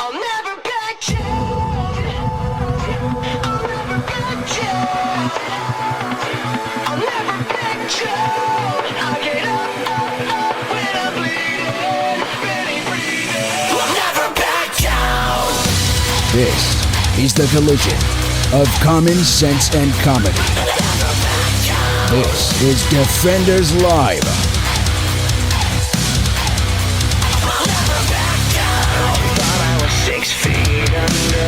I'll never back down. I'll never back down. I'll never back down. I get up when I'm bleeding, ready, breathing. I'll never back down. This is the collision of common sense and comedy. This is Defenders Live. I was 6 feet under.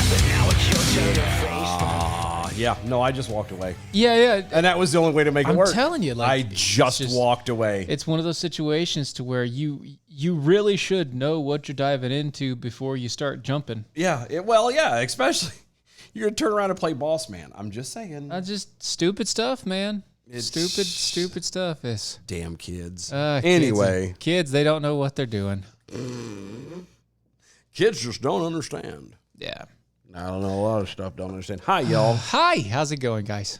But now it's your turn to face. Yeah, no, I just walked away. Yeah. And that was the only way to make it I'm work. telling you, like, I it's just walked away. It's one of those situations to where you really should know what you're diving into before you start jumping. Yeah, especially you're going to turn around and play boss man. I'm just saying. Just stupid stuff, man. Stupid stuff is. Damn kids. Anyway. Kids, they don't know what they're doing. Kids just don't understand. Yeah. I don't know, a lot of stuff don't understand. Hi, y'all. Hi, how's it going, guys?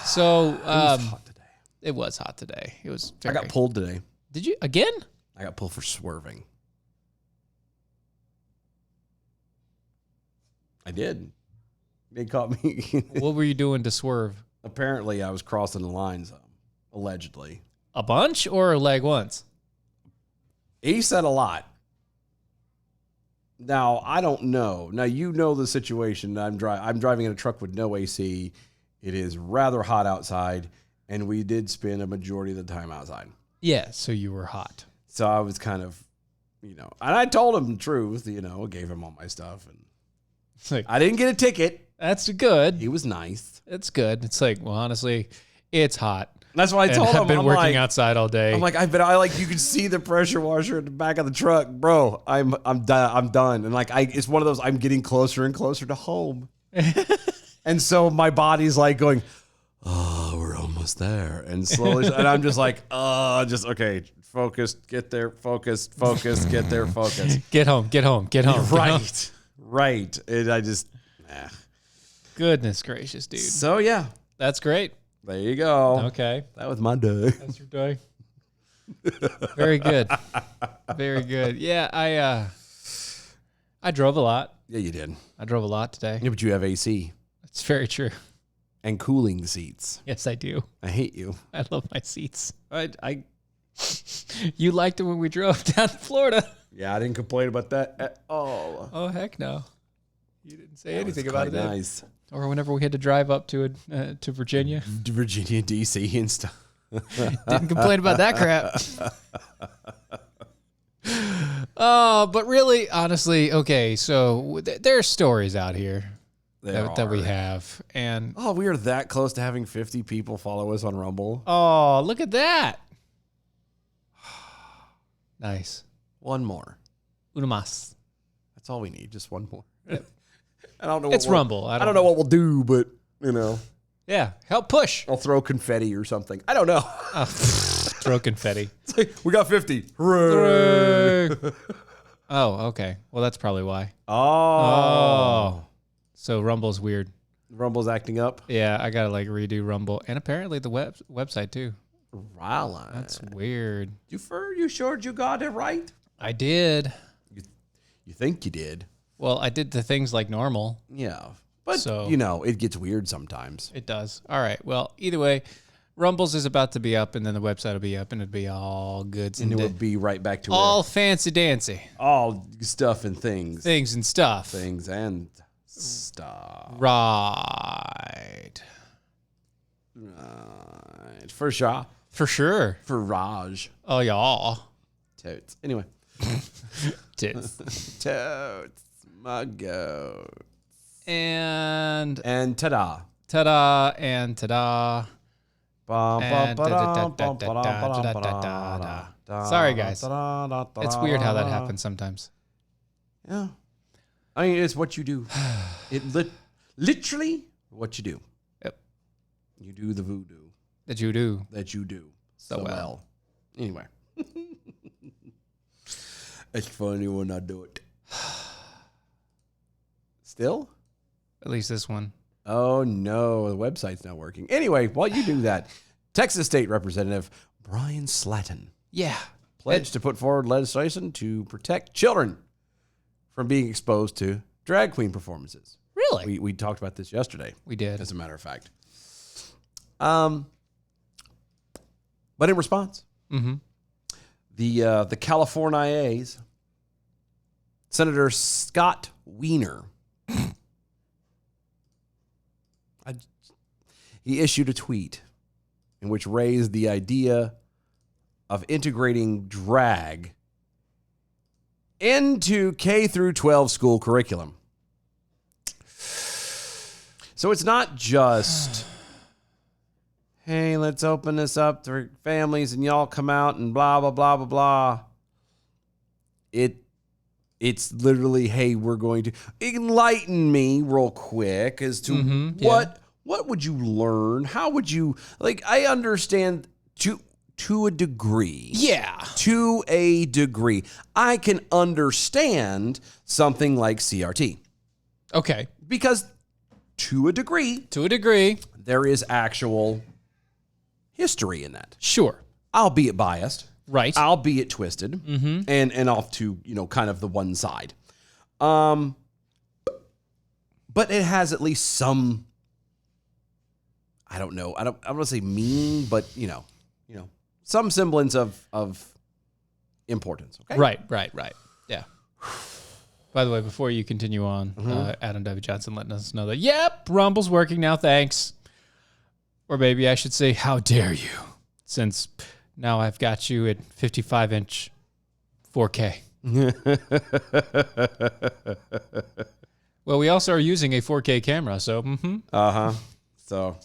So, It was hot today. It was hot today. It was I got pulled today. Did you? Again? I got pulled for swerving. I did. They caught me. What were you doing to swerve? Apparently, I was crossing the lines, allegedly. A bunch or like once? He said a lot. Now, I don't know. Now, you know the situation. I'm driving in a truck with no AC. It is rather hot outside, and we did spend a majority of the time outside. Yeah, so you were hot. So I was kind of, and I told him the truth, gave him all my stuff. And It's like, I didn't get a ticket. that's good. He was nice. It's good. It's like, well, honestly, it's hot. That's why I told him. I've been I'm working like, outside all day. I'm like, you can see the pressure washer in the back of the truck, bro. I'm done. I'm done. And it's one of those. I'm getting closer and closer to home, and so my body's like going, oh, we're almost there, and slowly, and I'm just like, okay, focus, get there, focus, get there, focus, Get home. right. And I just, Goodness gracious, dude. So yeah, That's great. there you go. Okay. That was my day. That's your day. Very good. Very good. Yeah, I drove a lot. Yeah, you did. I drove a lot today. Yeah, but you have AC It's very true. and cooling seats. Yes, I do. I hate you. I love my seats. I You liked it when we drove down to Florida. Yeah, I didn't complain about that at all. Oh, heck no. You didn't say That anything was about it quite then. nice. Or whenever we had to drive up to Virginia. Virginia, D.C. and stuff. Didn't complain about that crap. Oh, but really, honestly, okay, so there are stories out here that we have. And Oh, we are that close to having 50 people follow us on Rumble. oh, look at that. Nice. One more. Uno más. That's all we need. Just one more. I don't know. It's Rumble. I don't know what we'll do, but Yeah, help push. I'll throw confetti or something. I don't know. Throw confetti. It's like, we got 50. Hooray! Oh, okay. Well, that's probably why. Oh. So Rumble's weird. Rumble's acting up. Yeah, I gotta redo Rumble, and apparently the website too. Really? That's weird. You sure you got it right? I did. You think you did? Well, I did the things like normal. Yeah, but So- it gets weird sometimes. It does. All right. Well, either way, Rumbles is about to be up, and then the website will be up, and it'll be all goods And and it would be right back to all fancy dancy all stuff and things. things and stuff. Things and stuff. Right. Right. For sure. For sure. For Raj. Oh yeah. Totes. Anyway. Tits. Totes. My goat. And And ta-da. ta-da and ta-da. Bum, And bum, ba-dum, da-da-da-da-da-da-da-da-da. bum, ba-da-da-da-da-da. Sorry, guys. Da-da-da-da-da. It's weird how that happens sometimes. Yeah. I mean, it's what you do. Literally what you do. Yep. You do the voodoo That you do. that you do So well. Anyway. It's funny when I do it. Still? At least this one. Oh, no. The website's not working. Anyway, while you do that, Texas State Representative Brian Slatton Yeah. pledged to put forward legislation to protect children from being exposed to drag queen performances. Really? We talked about this yesterday. We did. As a matter of fact. But in response, the California's Senator Scott Wiener, he issued a tweet in which raised the idea of integrating drag into K through 12 school curriculum. So it's not just, hey, let's open this up to families and y'all come out and blah, blah, blah, blah, blah. It's literally, hey, we're going to enlighten me real quick as to what would you learn? How would you, like, I understand to a degree. Yeah. To a degree. I can understand something like CRT. Okay. Because to a degree, there is actual history in that. Sure. Albeit biased. Right. Albeit twisted. And off to, kind of the one side. But it has at least some, I don't know. I don't want to say mean, but some semblance of importance. Okay. Right. Yeah. By the way, before you continue on, Adam W. Johnson letting us know that, yep, Rumble's working now, thanks. Or maybe I should say, how dare you, since now I've got you at 55-inch 4K. Well, we also are using a 4K camera, so, So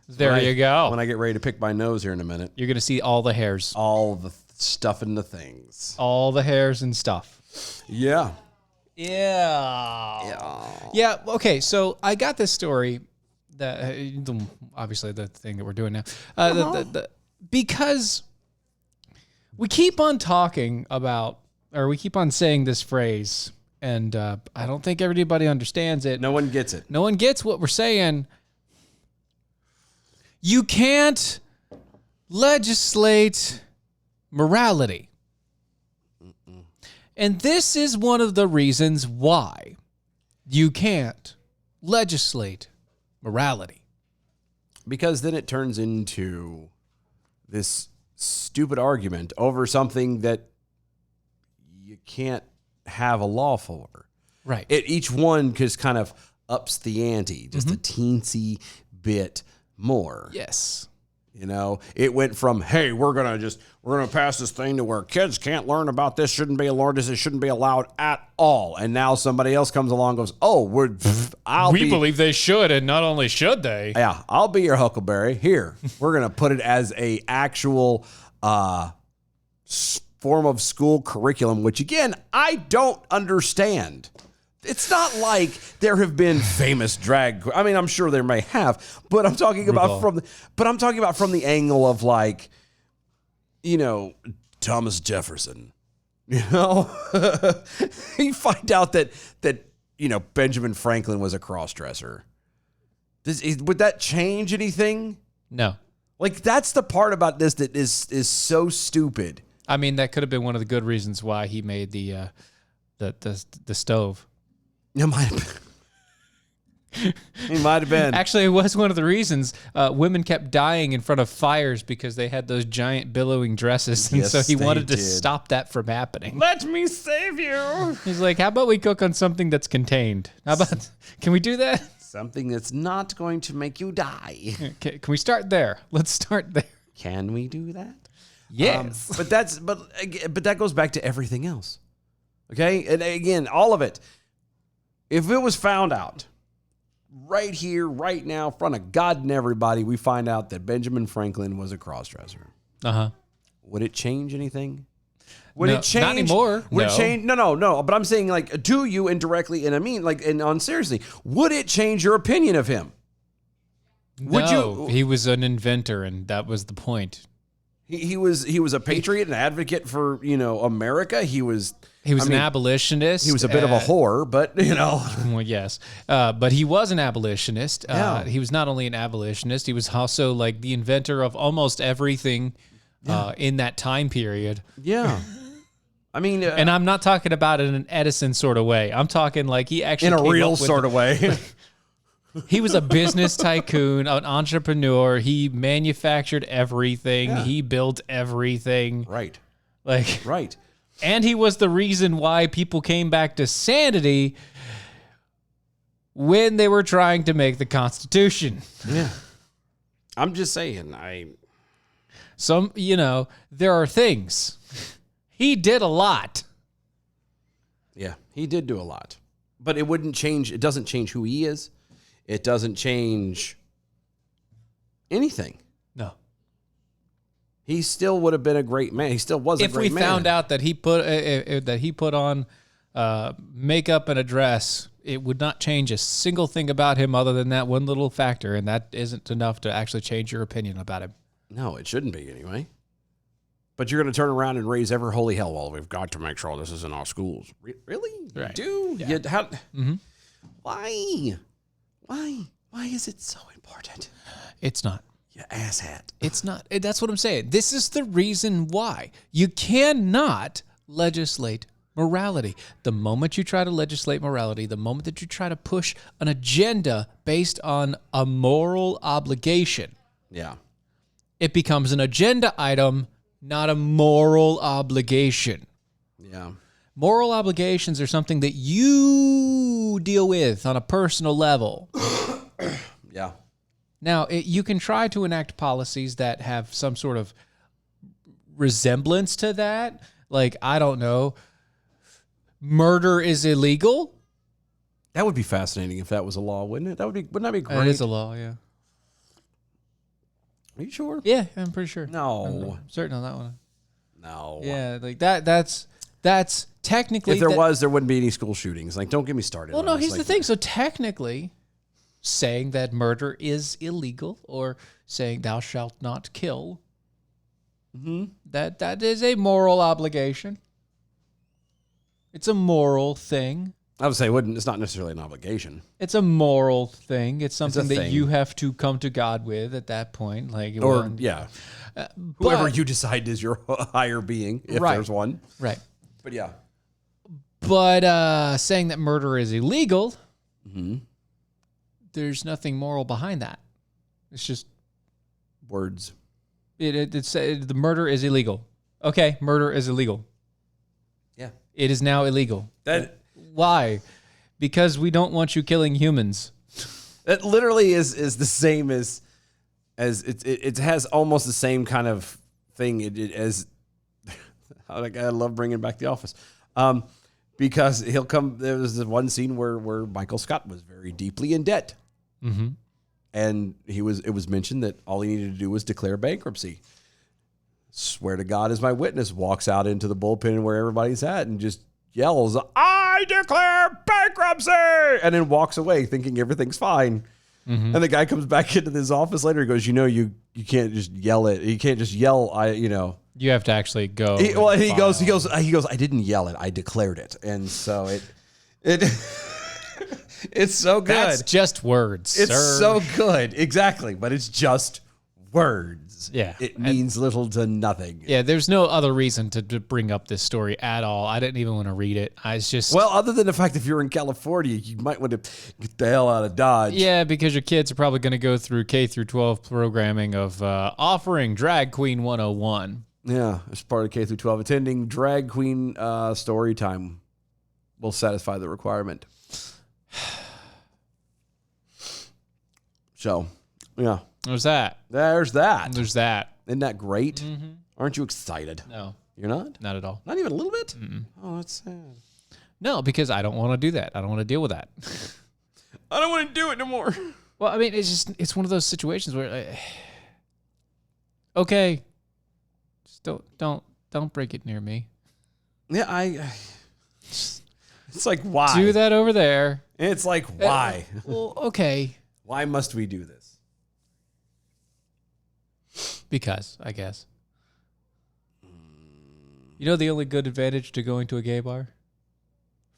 there you go. When I get ready to pick my nose here in a minute. You're going to see all the hairs. All the stuff and the things. All the hairs and stuff. Yeah. Yeah. Okay. So I got this story that obviously the thing that we're doing now, because we keep on talking about, or we keep on saying this phrase, and I don't think everybody understands it. No one gets it. No one gets what we're saying. You can't legislate morality. And this is one of the reasons why you can't legislate morality. Because then it turns into this stupid argument over something that you can't have a law for. Right. Each one just kind of ups the ante just a teensy bit more. Yes. It went from, hey, we're gonna pass this thing to where kids can't learn about this, shouldn't be allowed at all. And now somebody else comes along and goes, oh, we believe they should, and not only should they. Yeah, I'll be your Huckleberry. Here, we're gonna put it as a actual form of school curriculum, which again, I don't understand. It's not like there have been famous drag. I mean, I'm sure there may have, but I'm talking about from the angle of like, Thomas Jefferson. You find out that Benjamin Franklin was a cross-dresser. Would that change anything? No. Like, that's the part about this that is so stupid. I mean, that could have been one of the good reasons why he made the stove. It might have been. It might have been. Actually, it was one of the reasons women kept dying in front of fires because they had those giant billowing dresses. And so he wanted to stop that from happening. Let me save you. He's like, how about we cook on something that's contained? Can we do that? Something that's not going to make you die. Can we start there? Let's start there. Can we do that? Yes. But that goes back to everything else. Okay? And again, all of it. If it was found out right here, right now, in front of God and everybody, we find out that Benjamin Franklin was a crossdresser. Would it change anything? Would it change? Not anymore. Would it change? No. But I'm saying, like, to you indirectly, and I mean, like, and on seriously, would it change your opinion of him? He was an inventor, and that was the point. He was a patriot, an advocate for America. He was an abolitionist. He was a bit of a whore, but Well, yes, but he was an abolitionist. He was not only an abolitionist; he was also like the inventor of almost everything in that time period. Yeah. I mean, And I'm not talking about it in an Edison sort of way. I'm talking like he actually in a came real up with sort of way. He was a business tycoon, an entrepreneur. He manufactured everything. Yeah. He built everything. Right. Like, Right. and he was the reason why people came back to sanity when they were trying to make the Constitution. Yeah. I'm just saying, There are things. He did a lot. yeah, he did do a lot. But it wouldn't change. It doesn't change who he is. It doesn't change anything. No. He still would have been a great man. He still was a If great we man. found out that he put on makeup and a dress, it would not change a single thing about him other than that one little factor, and that isn't enough to actually change your opinion about him. No, it shouldn't be anyway. But you're going to turn around and raise ever holy hell. Well, we've got to make sure this is in our schools. Really? Right. You do? Yeah. Why? Why is it so important? It's not. You asshat. It's not. That's what I'm saying. This is the reason why. You cannot legislate morality. The moment you try to legislate morality, the moment that you try to push an agenda based on a moral obligation, Yeah. it becomes an agenda item, not a moral obligation. Yeah. Moral obligations are something that you deal with on a personal level. Yeah. Now, you can try to enact policies that have some sort of resemblance to that. Like, I don't know, murder is illegal. That would be fascinating if that was a law, wouldn't it? Wouldn't that be great? It is a law, yeah. Are you sure? Yeah, I'm pretty sure. No. I'm certain on that one. No. Yeah, like that's technically. If there was, there wouldn't be any school shootings. Like, don't get me started. Well, on no, this. here's Like, the thing. So technically, saying that murder is illegal or saying thou shalt not kill, that is a moral obligation. It's a moral thing. I would say it's not necessarily an obligation. It's a moral thing. It's something that thing. you have to come to God with at that point. Like, Or, well, yeah. Whoever but- you decide is your higher being, if Right. there's one. right. But yeah. But saying that murder is illegal, there's nothing moral behind that. It's just Words. the murder is illegal. Okay, murder is illegal. Yeah. It is now illegal. That Why? Because we don't want you killing humans. That literally is the same as it has almost the same kind of thing as like, I love bringing back The Office, because he'll come. There was this one scene where Michael Scott was very deeply in debt, and it was mentioned that all he needed to do was declare bankruptcy. Swear to God as my witness, walks out into the bullpen where everybody's at and just yells, "I declare bankruptcy!" and then walks away thinking everything's fine. And the guy comes back into his office later. He goes, you can't just yell it. You can't just yell. You have to actually go. He and goes, file. I didn't yell it. I declared it. And so it it's so good. That's just words. It's sir. so good. Exactly. But it's just words. Yeah. It means little to nothing. Yeah, there's no other reason to bring up this story at all. I didn't even want to read it. I was just... Well, other than the fact if you're in California, you might want to get the hell out of Dodge. Yeah, because your kids are probably going to go through K through 12 programming of offering Drag Queen 101. Yeah, as part of K through 12, attending drag queen story time will satisfy the requirement. So, yeah, There's that. there's that. There's that. Isn't that great? Aren't you excited? No, You're not? not at all. Not even a little bit? Oh, that's sad. No, because I don't want to do that. I don't want to deal with that. I don't want to do it no more. Well, I mean, it's one of those situations where, okay, just don't break it near me. Yeah, it's like, why? Do that over there. It's like, why? Well, okay, Why must we do this? because I guess. You know the only good advantage to going to a gay bar?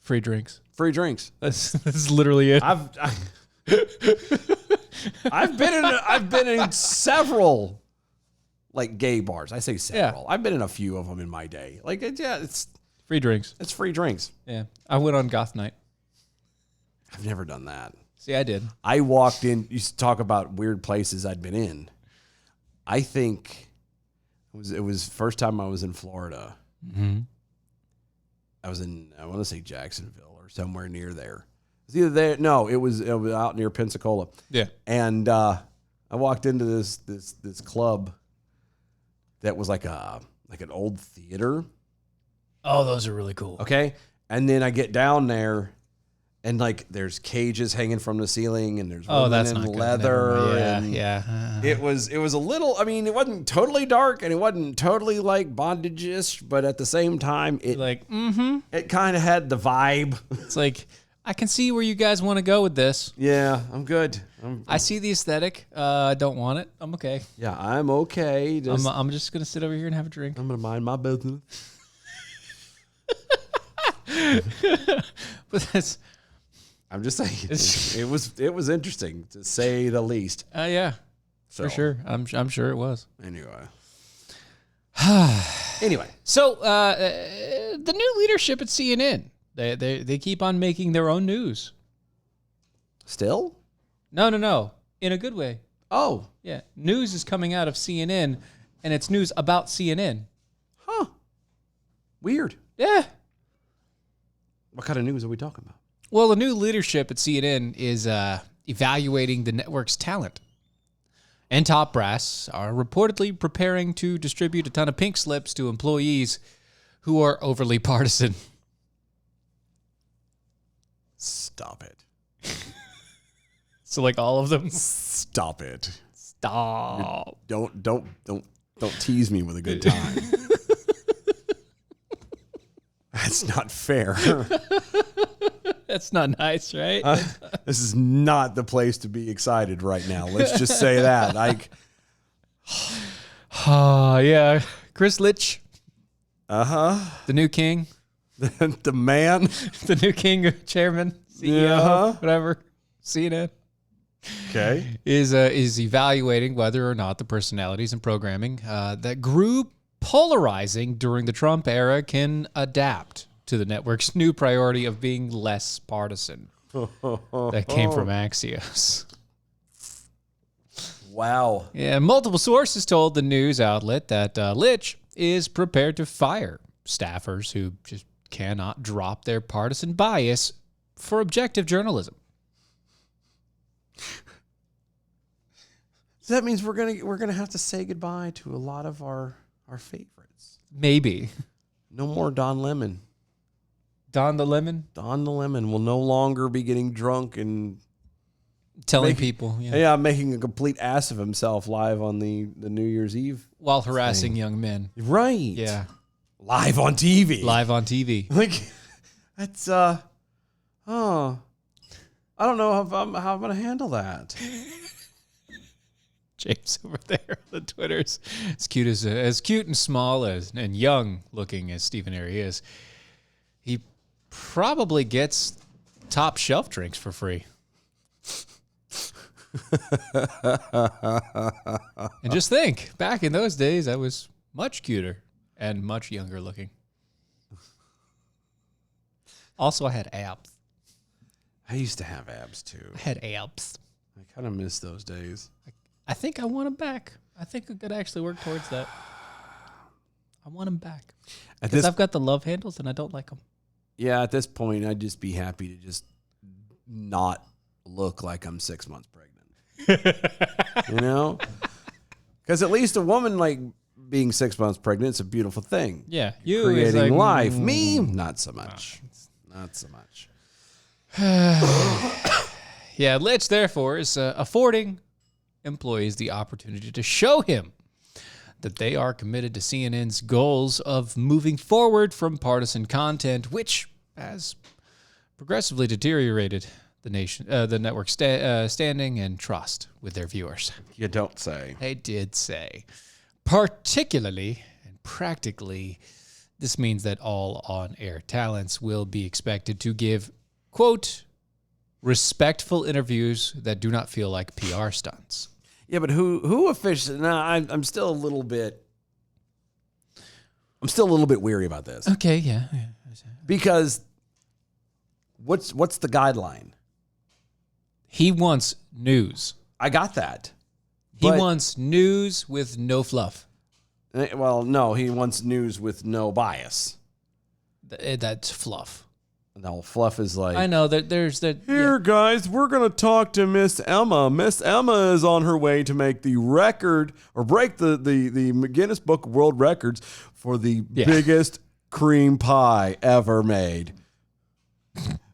Free drinks. Free drinks. That's literally it. I've been in several like gay bars. I say several. I've been in a few of them in my day. Like, it's Free drinks. free drinks. Yeah. I went on goth night. I've never done that. See, I did. I walked in. You used to talk about weird places I'd been in. I think it was first time I was in Florida. Mm-hmm. I want to say Jacksonville or somewhere near there. It was either there. No, it was out near Pensacola. Yeah. And I walked into this club that was like an old theater. Oh, those are really cool. Okay. And then I get down there and like there's cages hanging from the ceiling and there's women that's in not good. leather. Yeah, and It was a little, I mean, it wasn't totally dark and it wasn't totally like bondage-ish, but at the same time, it kind of had the vibe. It's like, I can see where you guys want to go with this. Yeah, I'm good. I see the aesthetic. I don't want it. I'm okay. Yeah, I'm okay. I'm just going to sit over here and have a drink. I'm going to mind my business. But that's... I'm just saying, it was interesting to say the least. Yeah, So, for sure. I'm sure it was. Anyway. So the new leadership at CNN, they keep on making their own news. Still? No. In a good way. Oh. Yeah. News is coming out of CNN, and it's news about CNN. Huh. Weird. Yeah. What kind of news are we talking about? Well, the new leadership at CNN is evaluating the network's talent. And top brass are reportedly preparing to distribute a ton of pink slips to employees who are overly partisan. Stop it. So like all of them? Stop it. Stop. Don't tease me with a good time. That's not fair. That's not nice, right? This is not the place to be excited right now. Let's just say that. Like, yeah. Chris Litch, the the new king, man. the new king, chairman, CEO, whatever, CNN. Okay. Is evaluating whether or not the personalities and programming that grew polarizing during the Trump era can adapt to the network's new priority of being less partisan. That came from Axios. Wow. Yeah, multiple sources told the news outlet that Litch is prepared to fire staffers who just cannot drop their partisan bias for objective journalism. So that means we're gonna have to say goodbye to a lot of our favorites. Maybe. No more Don Lemon. Don the Lemon? Don the Lemon will no longer be getting drunk and Telling people. making a complete ass of himself live on the New Year's Eve. While harassing young men. Right. Yeah. Live on TV. Live on TV. Like, that's, I don't know how I'm going to handle that. James over there on the Twitters, as cute and small and young looking as Stephen Airy is, he probably gets top shelf drinks for free. And just think, back in those days, I was much cuter and much younger looking. Also, I had abs. I used to have abs too. I had abs. I kind of miss those days. I think I want them back. I think I could actually work towards that. I want them back. Because I've got the love handles and I don't like them. Yeah, at this point, I'd just be happy to just not look like I'm 6 months pregnant. You know? Because at least a woman, like, being 6 months pregnant, it's a beautiful thing. Yeah. You creating life. Me, not so much. Not so much. Yeah, Litch, therefore, is affording employees the opportunity to show him that they are committed to CNN's goals of moving forward from partisan content, which has progressively deteriorated the network's standing and trust with their viewers. You don't say. They did say. Particularly and practically, this means that all on-air talents will be expected to give, quote, respectful interviews that do not feel like PR stunts. Yeah, but who officially? No, I'm still a little bit. I'm still a little bit weary about this Okay, yeah. because what's the guideline? He wants news. I got that. He But- wants news with no fluff. Well, no, he wants news with no bias. That's fluff. No, fluff is like. I know that there's that. Here, guys, we're going to talk to Miss Emma. Miss Emma is on her way to make the record or break the Guinness Book of World Records for the biggest cream pie ever made.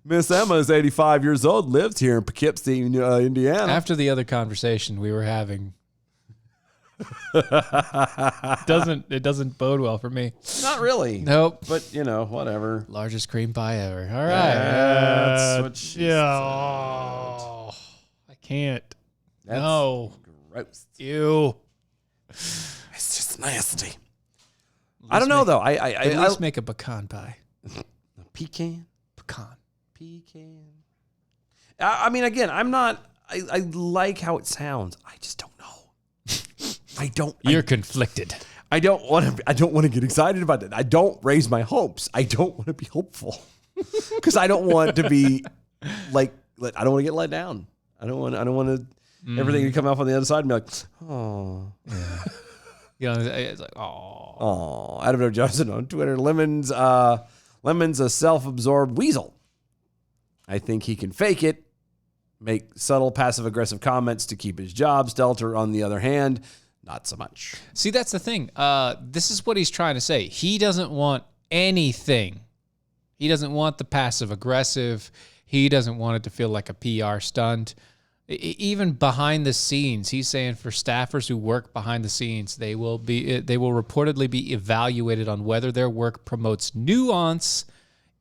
Miss Emma is 85 years old, lives here in Poughkeepsie, Indiana. After the other conversation we were having, it doesn't bode well for me. Not really. Nope. But, whatever. Largest cream pie ever. All right. That's what she Yeah. Oh, I can't. That's No. gross. Ew. It's just nasty. I don't know, though. At least make a pecan pie. Pecan? Pecan. Pecan. I mean, again, I'm not. I like how it sounds. I just don't know. I don't. You're conflicted. I don't want to. I don't want to get excited about it. I don't raise my hopes. I don't want to be hopeful because I don't want to be like. I don't want to get let down. I don't want to. Everything to come out on the other side and be like, oh. It's like, oh. Adam O. Johnson on Twitter. Lemon's a self-absorbed weasel. I think he can fake it, make subtle passive-aggressive comments to keep his job. Stelter, on the other hand, not so much. See, that's the thing. This is what he's trying to say. He doesn't want anything. He doesn't want the passive-aggressive. He doesn't want it to feel like a PR stunt. Even behind the scenes, he's saying for staffers who work behind the scenes, they will reportedly be evaluated on whether their work promotes nuance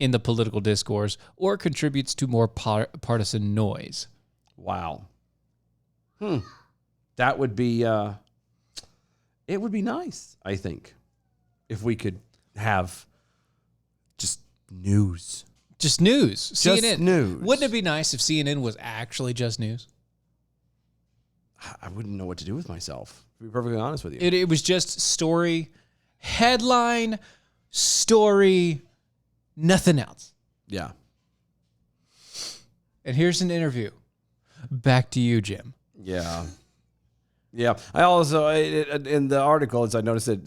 in the political discourse or contributes to more partisan noise. Wow. That would be, it would be nice, I think, if we could have just news. Just news. Just CNN. news. Wouldn't it be nice if CNN was actually just news? I wouldn't know what to do with myself, to be perfectly honest with you. It was just story, headline, story, nothing else. Yeah. And here's an interview. Back to you, Jim. Yeah. Yeah. I also, in the article, as I noticed that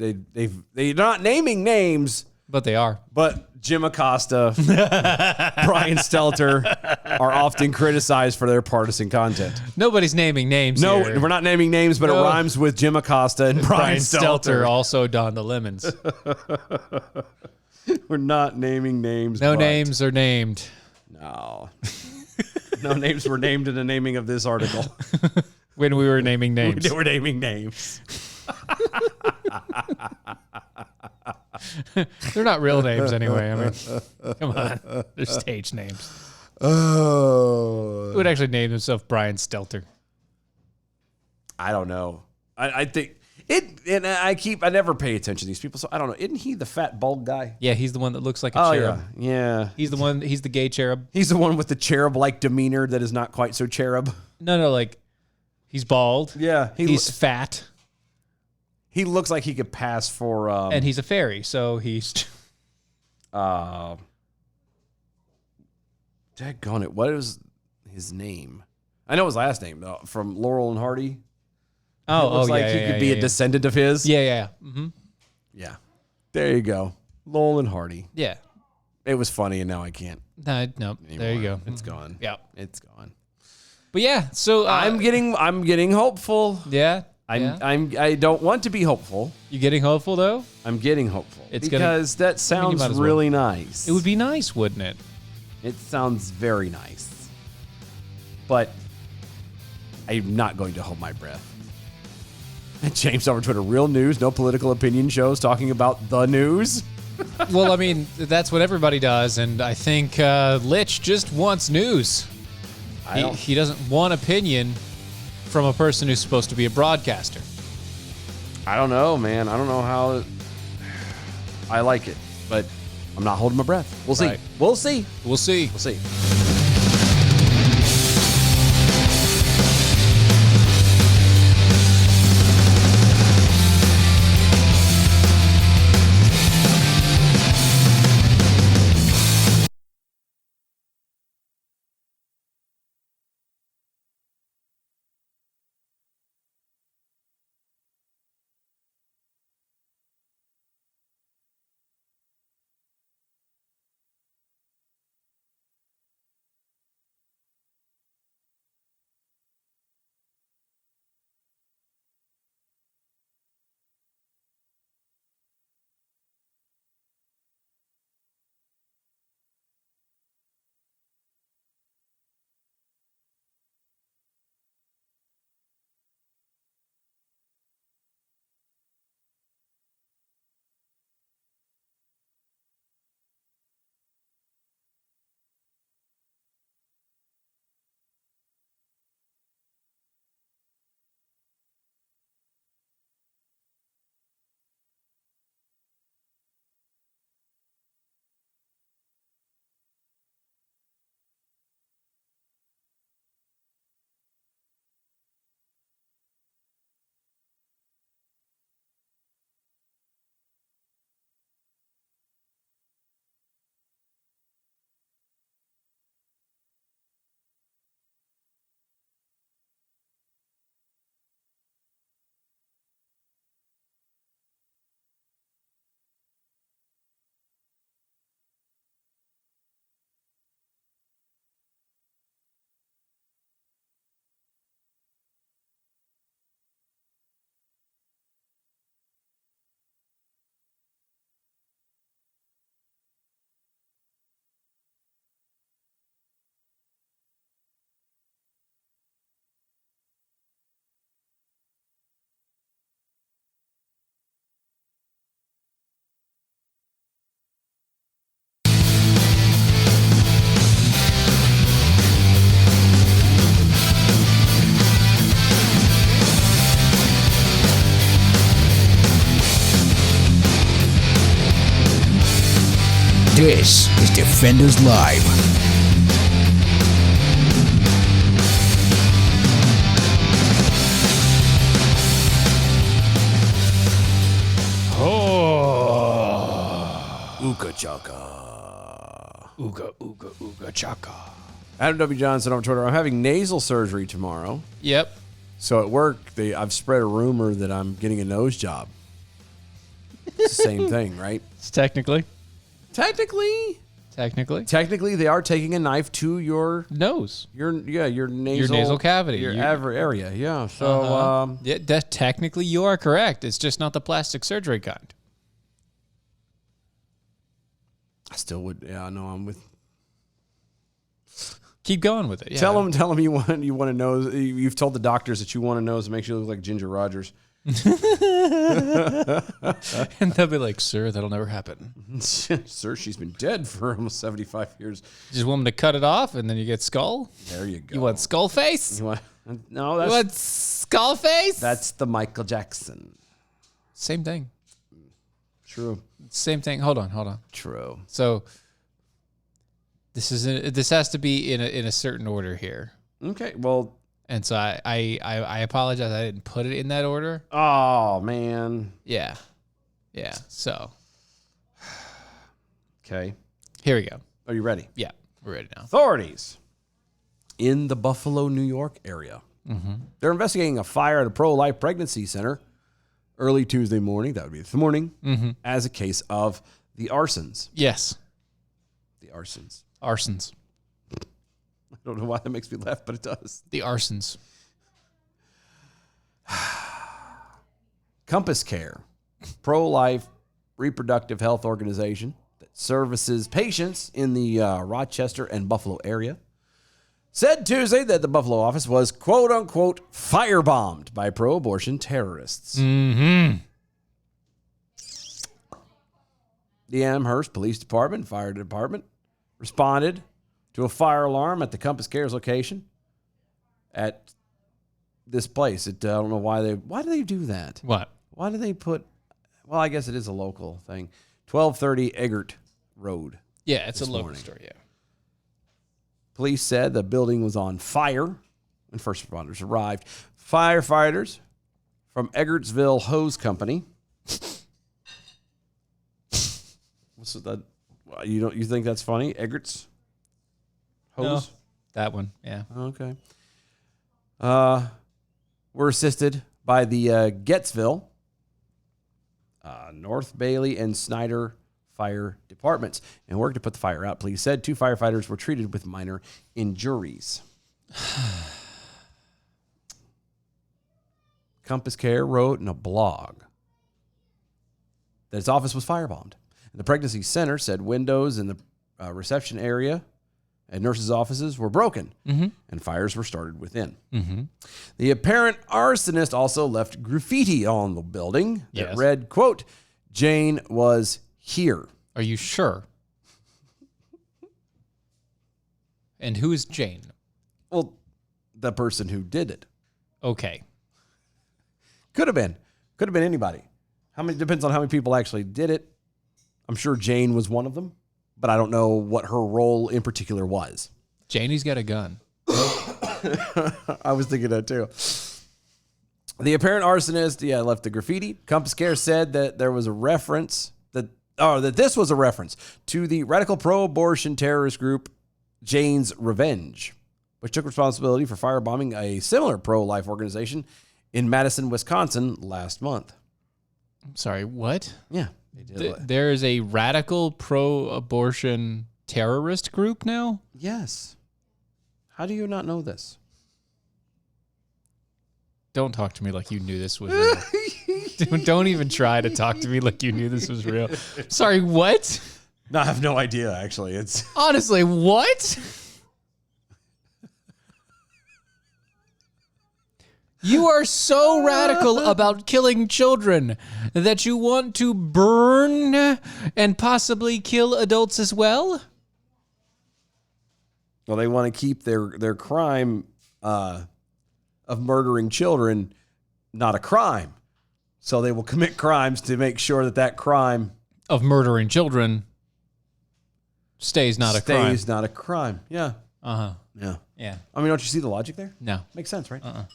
they're not naming names, But they are. but Jim Acosta, Brian Stelter are often criticized for their partisan content. Nobody's naming names No, here. we're not naming names, but No. it rhymes with Jim Acosta and Brian Stelter. also donned the lemons. We're not naming names. No but- names are named. No. No names were named in the naming of this article. When we were naming names. We're naming names. They're not real names anyway. I mean, come on. They're stage names. Oh. Who would actually name himself Brian Stelter? I don't know. I think it, and I never pay attention to these people, so I don't know. Isn't he the fat bald guy? Yeah, he's the one that looks like a Oh cherub. yeah. He's the gay cherub. He's the one with the cherub-like demeanor that is not quite so cherub. No, like he's bald. Yeah, He's fat. he looks like he could pass for And he's a fairy, so he's daggone it. What is his name? I know his last name though. From Laurel and Hardy. It looks like he could be a descendant of his. Yeah. Mm-hmm. Yeah. There you go. Laurel and Hardy. Yeah. It was funny, and now I can't. No, there you go. It's gone. Yeah. It's gone. But yeah, so I'm getting hopeful. yeah. I don't want to be hopeful. You getting hopeful though? I'm getting hopeful It's because that sounds might as well. really nice. It would be nice, wouldn't it? It sounds very nice. But I'm not going to hold my breath. James over Twitter, real news, no political opinion shows talking about the news. Well, I mean, that's what everybody does, and I think Lich just wants news. He doesn't want opinion from a person who's supposed to be a broadcaster. I don't know, man. I don't know how. I like it, but I'm not holding my breath. We'll see. Right. We'll see. We'll see. We'll see. This is Defenders Live. Ooga chaka. Ooga, ooga, ooga, chaka. Adam W. Johnson on Twitter. I'm having nasal surgery tomorrow. Yep. So at work, I've spread a rumor that I'm getting a nose job. It's the same thing, right? It's technically. Technically, they are taking a knife to your Nose. your nasal cavity. your every area. Yeah. So Yeah, technically you are correct. It's just not the plastic surgery kind. I still would. Yeah, no, I'm with. Keep going with it. Yeah. Tell them you want to know. You've told the doctors that you want to know. It makes you look like Ginger Rogers. And they'll be like, "Sir, that'll never happen. Sir, she's been dead for almost 75 years. You just want them to cut it off, and then you get skull. There you go. You want skull face? You want, no, You that's want skull face? that's the Michael Jackson. Same thing. True. Same thing. Hold on. True. So this has to be in a certain order here. Okay. Well. And so I apologize. I didn't put it in that order. Oh man. Yeah. So Okay. here we go. Are you ready? Yeah, we're ready now. Authorities in the Buffalo, New York area. They're investigating a fire at a pro-life pregnancy center early Tuesday morning. That would be this morning, as a case of the arsons. Yes. The arsons. Arsons. I don't know why that makes me laugh, but it does. The arsons. Compass Care, pro-life reproductive health organization that services patients in the Rochester and Buffalo area, said Tuesday that the Buffalo office was quote-unquote firebombed by pro-abortion terrorists. Mm-hmm. The Amherst Police Department, Fire Department, responded to a fire alarm at the Compass Care's location at this place. I don't know why do they do that? What? Why do they put, well, I guess it is a local thing. 1230 Eggert Road. Yeah, it's a This local morning. store, yeah. Police said the building was on fire when first responders arrived. Firefighters from Eggertsville Hose Company. What's that? You think that's funny? Eggerts Hose? No, that one, yeah. Okay. Were assisted by the Gettsville, North Bailey, and Snyder fire departments and worked to put the fire out. Police said 2 firefighters were treated with minor injuries. Compass Care wrote in a blog that its office was firebombed. The pregnancy center said windows in the reception area and nurses' offices were broken, and fires were started within. The apparent arsonist also left graffiti on the building that Yes. read, quote, "Jane was here." Are you sure? And who is Jane? Well, the person who did it. Okay. Could have been anybody. Depends on how many people actually did it. I'm sure Jane was one of them, but I don't know what her role in particular was. Janie's got a gun. I was thinking that too. The apparent arsonist, left the graffiti. Compass Care said that there was a reference that this was a reference to the radical pro-abortion terrorist group Jane's Revenge, which took responsibility for firebombing a similar pro-life organization in Madison, Wisconsin last month. I'm sorry, what? Yeah, they did. There is a radical pro-abortion terrorist group now? Yes. How do you not know this? Don't talk to me like you knew this was real. Don't even try to talk to me like you knew this was real. Sorry, what? No, I have no idea, actually. It's Honestly, what? You are so radical about killing children that you want to burn and possibly kill adults as well? well, they want to keep their crime of murdering children not a crime. So they will commit crimes to make sure that crime Of murdering children Stays not a crime. Stays not a crime. Yeah. Uh-huh. Yeah. Yeah. I mean, don't you see the logic there? No. Makes sense, right? Anyway.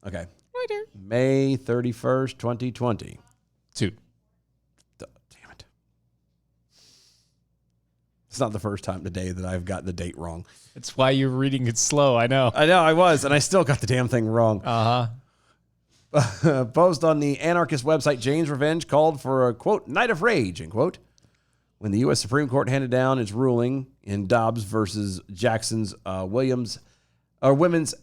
Okay. Later. May 31st, 2020. Dude. Damn it. It's not the first time today that I've gotten the date wrong. That's why you're reading it slow. I know. I know I was, and I still got the damn thing wrong. Uh-huh. Post on the anarchist website, Jane's Revenge called for a, quote, night of rage, end quote, when the U.S. Supreme Court handed down its ruling in Dobbs versus Jackson's Women's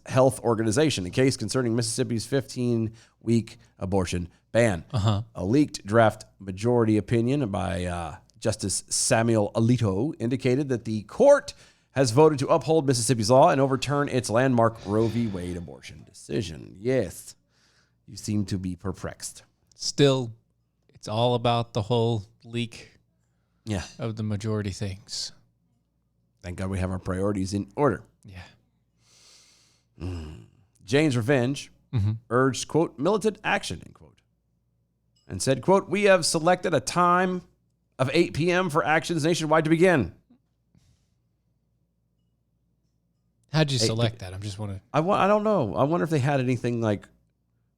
Health Organization, a case concerning Mississippi's 15-week abortion ban. A leaked draft majority opinion by Justice Samuel Alito indicated that the court has voted to uphold Mississippi's law and overturn its landmark Roe v. Wade abortion decision. Yes, you seem to be perplexed. Still, it's all about the whole leak Yeah. of the majority things. Thank God we have our priorities in order. Yeah. Jane's Revenge urged, quote, militant action, end quote, and said, quote, we have selected a time of 8 p.m. for actions nationwide to begin. How'd you select that? I'm just wondering. I don't know. I wonder if they had anything like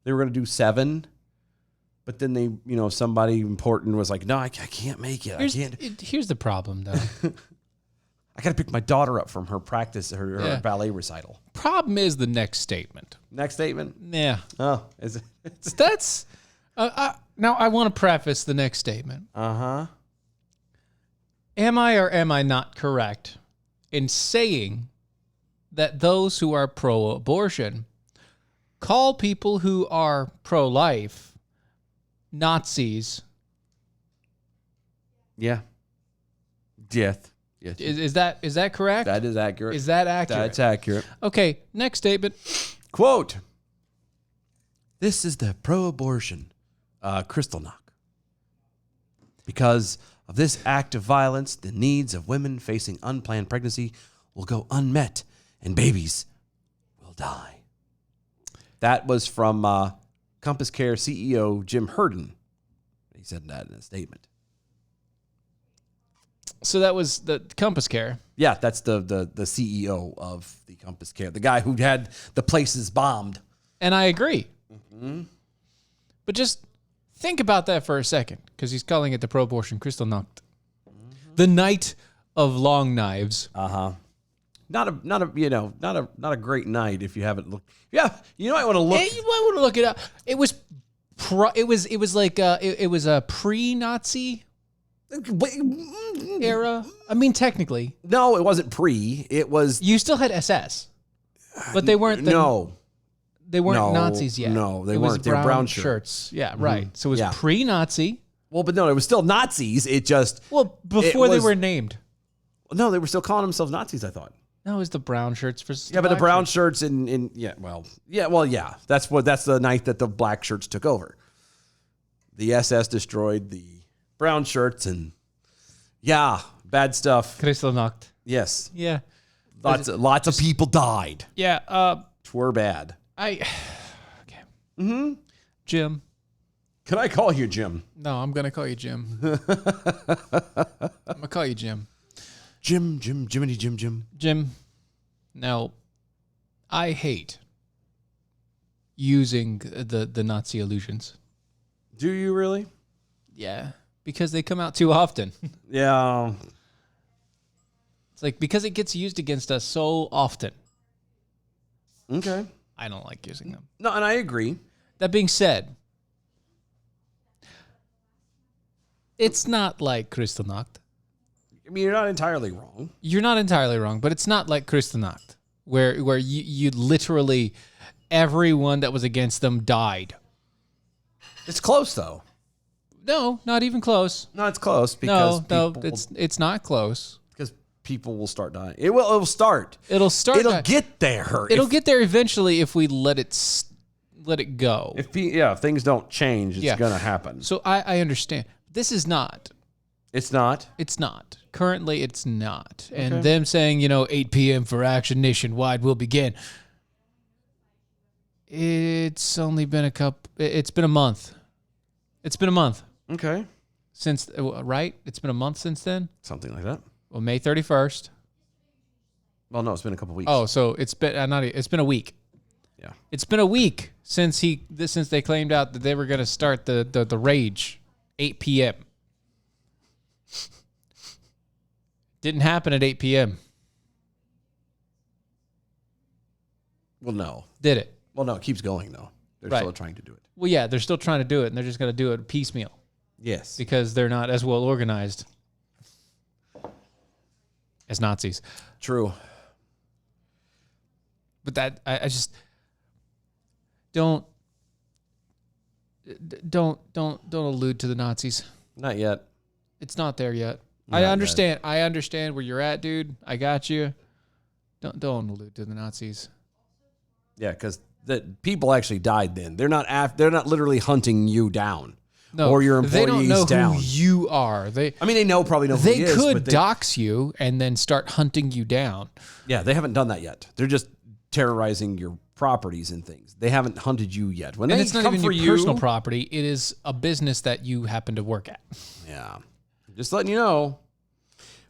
they were going to do 7, but then they, somebody important was like, no, I can't make it. Here's the problem, though. I got to pick my daughter up from her practice, her ballet recital. Problem is the next statement. Next statement? Yeah. Oh, is it? That's now I want to preface the next statement. Uh-huh. Am I or am I not correct in saying that those who are pro-abortion call people who are pro-life Nazis? Yeah. Death. Yes. Is that correct? That is accurate. Is that accurate? That's accurate. Okay, next statement. Quote, this is the pro-abortion crystal knock. Because of this act of violence, the needs of women facing unplanned pregnancy will go unmet and babies will die. That was from Compass Care CEO Jim Hurden. He said that in a statement. So that was the Compass Care. Yeah, that's the CEO of the Compass Care, the guy who had the places bombed. And I agree. But just think about that for a second, because he's calling it the pro-abortion crystal knocked. The night of long knives. Not a great night if you haven't looked. Yeah, you might want to look. Yeah, you might want to look it up. It was a pre-Nazi era. I mean, technically, No, it wasn't pre. It was you still had SS, but they weren't. They weren't Nazis yet. No, they It was weren't. They were brown shirts. Yeah, right. So it was Yeah. pre-Nazi. Well, but no, it was still Nazis. It just Before they was- were named. no, they were still calling themselves Nazis. I thought. No, it was the brown shirts versus Yeah, but the black brown shirts. shirts That's the night that the black shirts took over. The SS destroyed the brown shirts, and bad stuff. Kristallnacht. Yes, Yeah. lots of people died. Yeah. Twere bad. Okay. Jim. Can I call you Jim? No, I'm gonna call you Jim. I'm gonna call you Jim. Jiminy Jim. Jim. Now, I hate using the Nazi illusions. Do you really? Yeah, because they come out too often. Yeah. It's like because it gets used against us so often. Okay. I don't like using them. No, and I agree. That being said, it's not like Kristallnacht. I mean, you're not entirely wrong. You're not entirely wrong, but it's not like Kristallnacht, where you literally everyone that was against them died. It's close though. No, not even close. No, it's close because It's not close. because people will start dying. It'll start. It'll start. It'll get there. It'll get there eventually if we let it go. If things don't change, it's gonna happen. So I understand. This is not. It's not. It's not. Currently, it's not. And them saying, 8 p.m. for action nationwide will begin. It's only been it's been a month. It's been a month Okay. since, right? It's been a month since then? Something like that. Well, May 31st. Well, no, it's been a couple weeks. Oh, so it's been it's been a week. Yeah. It's been a week since they claimed out that they were going to start the rage 8 p.m. Didn't happen at 8 p.m. Well, no. Did it? Well, no, it keeps going, though. They're Right. still trying to do it. Well, yeah, they're still trying to do it, and they're just going to do it piecemeal Yes. because they're not as well organized as Nazis. True. But that I just don't allude to the Nazis. Not yet. It's not there yet. Not I understand. I understand where you're at, dude. I got you. Don't allude to the Nazis. Yeah, because the people actually died then. They're not literally hunting you down. No, or your employees they don't know down. who you are. They They probably know who they he is, could but dox you and then start hunting you down. Yeah, they haven't done that yet. They're just terrorizing your properties and things. They haven't hunted you yet. When And they it's not come even for your you, personal property. It is a business that you happen to work at. Yeah. Just letting you know,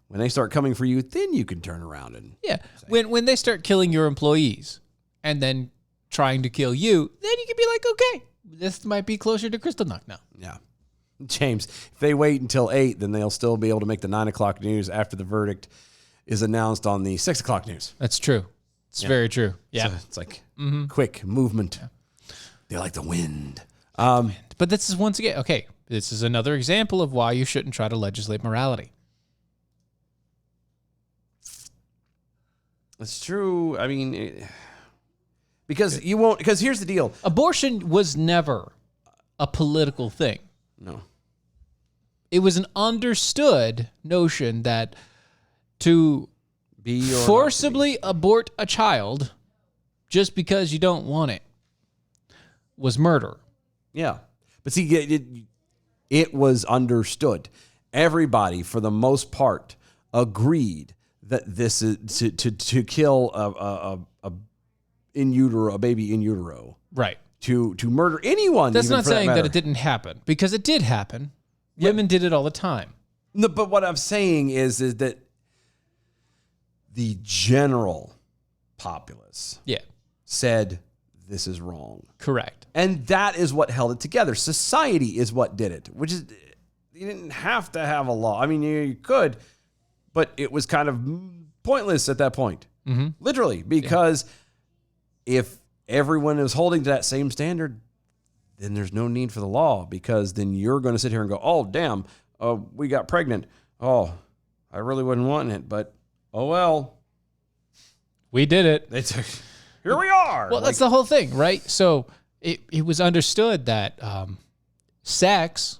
when they start coming for you, then you can turn around and Yeah. When they start killing your employees and then trying to kill you, then you can be like, okay, this might be closer to Kristallnacht now. yeah. James, if they wait until 8, then they'll still be able to make the 9 o'clock news after the verdict is announced on the 6 o'clock news. That's true. It's very true. Yeah. So it's like quick movement. Yeah. They're like the wind. But this is once again, okay, this is another example of why you shouldn't try to legislate morality. It's true. I mean, because you won't, because here's the deal. Abortion was never a political thing. No. It was an understood notion that to Be or not forcibly abort a child just because you don't want it was murder. Yeah. But see, it was understood. Everybody, for the most part, agreed that this is to kill a baby in utero, Right. to murder anyone. That's even not for saying that matter. it didn't happen, because it did happen. Women did it all the time. No, but what I'm saying is that the general populace Yeah. said this is wrong. Correct. And that is what held it together. Society is what did it, which is, you didn't have to have a law. I mean, you could, but it was kind of pointless at that point. Mm-hmm. Literally, because if everyone is holding to that same standard, then there's no need for the law, because then you're going to sit here and go, oh, damn, we got pregnant. Oh, I really wasn't wanting it, but oh, well. We did it. Here we are. Well, that's the whole thing, right? So it was understood that sex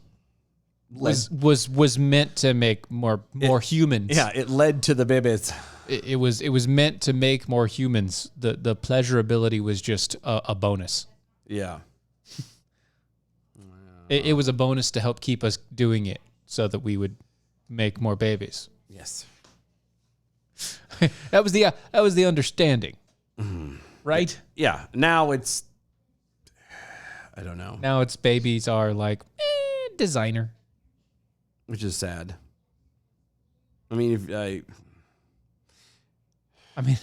was meant to make more humans. Yeah, it led to the babies. It was meant to make more humans. The pleasurability was just a bonus. Yeah. It was a bonus to help keep us doing it so that we would make more babies. Yes. That was the understanding, right? Yeah. Now it's, I don't know, Now it's babies are like designer. which is sad. I mean, I mean,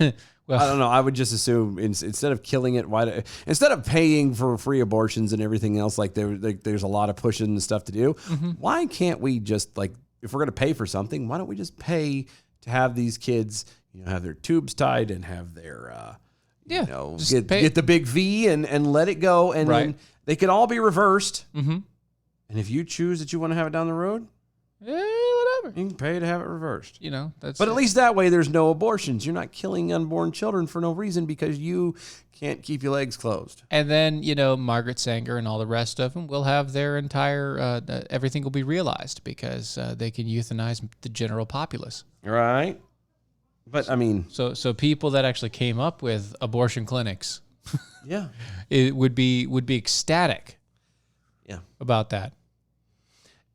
well, I don't know. I would just assume instead of killing it, instead of paying for free abortions and everything else, there's a lot of pushing and stuff to do. Mm-hmm. Why can't we just, if we're going to pay for something, why don't we just pay to have these kids, have their tubes tied and have their, just get the big V and let it go, and then they can all be reversed. Mm-hmm. And if you choose that you want to have it down the road, whatever. you can pay to have it reversed. That's. But at least that way, there's no abortions. You're not killing unborn children for no reason because you can't keep your legs closed. And then, Margaret Sanger and all the rest of them will have their entire, everything will be realized because they can euthanize the general populace. Right. But I mean, So people that actually came up with abortion clinics, yeah, it would be ecstatic. Yeah. About that.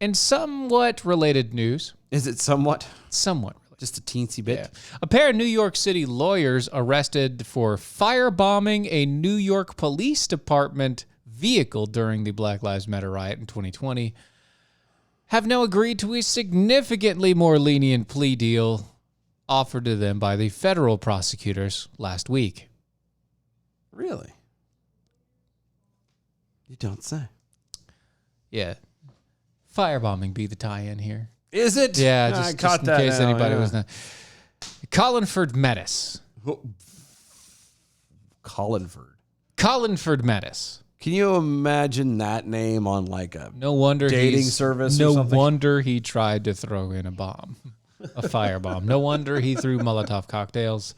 And somewhat related news. Is it somewhat? Somewhat related. Just a teensy bit. Yeah. A pair of New York City lawyers arrested for firebombing a New York Police Department vehicle during the Black Lives Matter riot in 2020 have now agreed to a significantly more lenient plea deal offered to them by the federal prosecutors last week. Really? You don't say. Yeah. Firebombing be the tie-in here. Is it? Yeah, I just caught in that case now, anybody yeah. was not. Collinford Metis. Collinford Metis. Can you imagine that name on like a No wonder dating he's- service or No something? wonder he tried to throw in a bomb, a firebomb. No wonder he threw Molotov cocktails.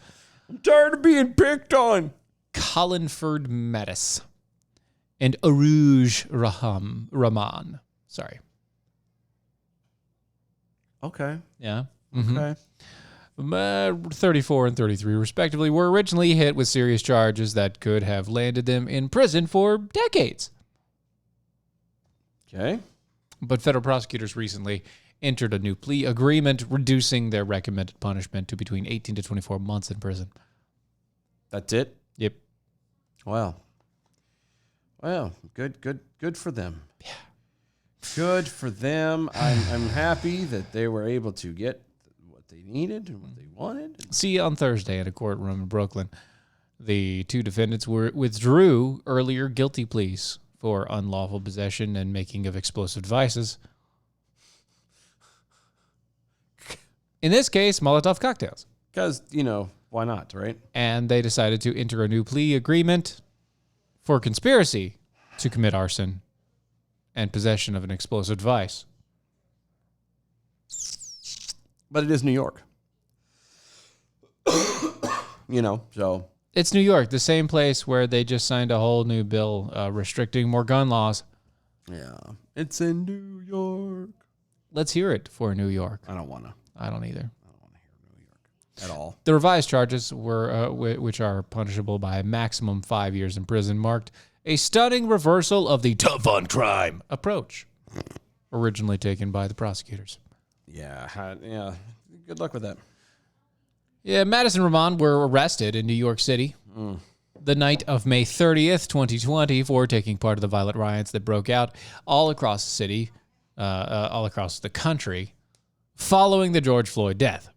I'm tired of being picked on. Collinford Metis and Aruj Rahman. Sorry. Okay. Yeah. Okay. 34 and 33, respectively, were originally hit with serious charges that could have landed them in prison for decades. Okay. But federal prosecutors recently entered a new plea agreement, reducing their recommended punishment to between 18 to 24 months in prison. That's it? Yep. Wow. Well, good for them. Yeah. Good for them. I'm happy that they were able to get what they needed and what they wanted. See you on Thursday in a courtroom in Brooklyn. The two defendants withdrew earlier guilty pleas for unlawful possession and making of explosive devices. In this case, Molotov cocktails. Because, why not, right? And they decided to enter a new plea agreement for conspiracy to commit arson and possession of an explosive device. But it is New York. So. It's New York, the same place where they just signed a whole new bill restricting more gun laws. Yeah. It's in New York. Let's hear it for New York. I don't want to. I don't either. At all. The revised charges, were, which are punishable by a maximum 5 years in prison, marked a stunning reversal of the tough on crime approach originally taken by the prosecutors. Yeah. Good luck with that. Yeah, Mattis and Rahman were arrested in New York City the night of May 30th, 2020, for taking part of the violent riots that broke out all across the city, all across the country, following the George Floyd death.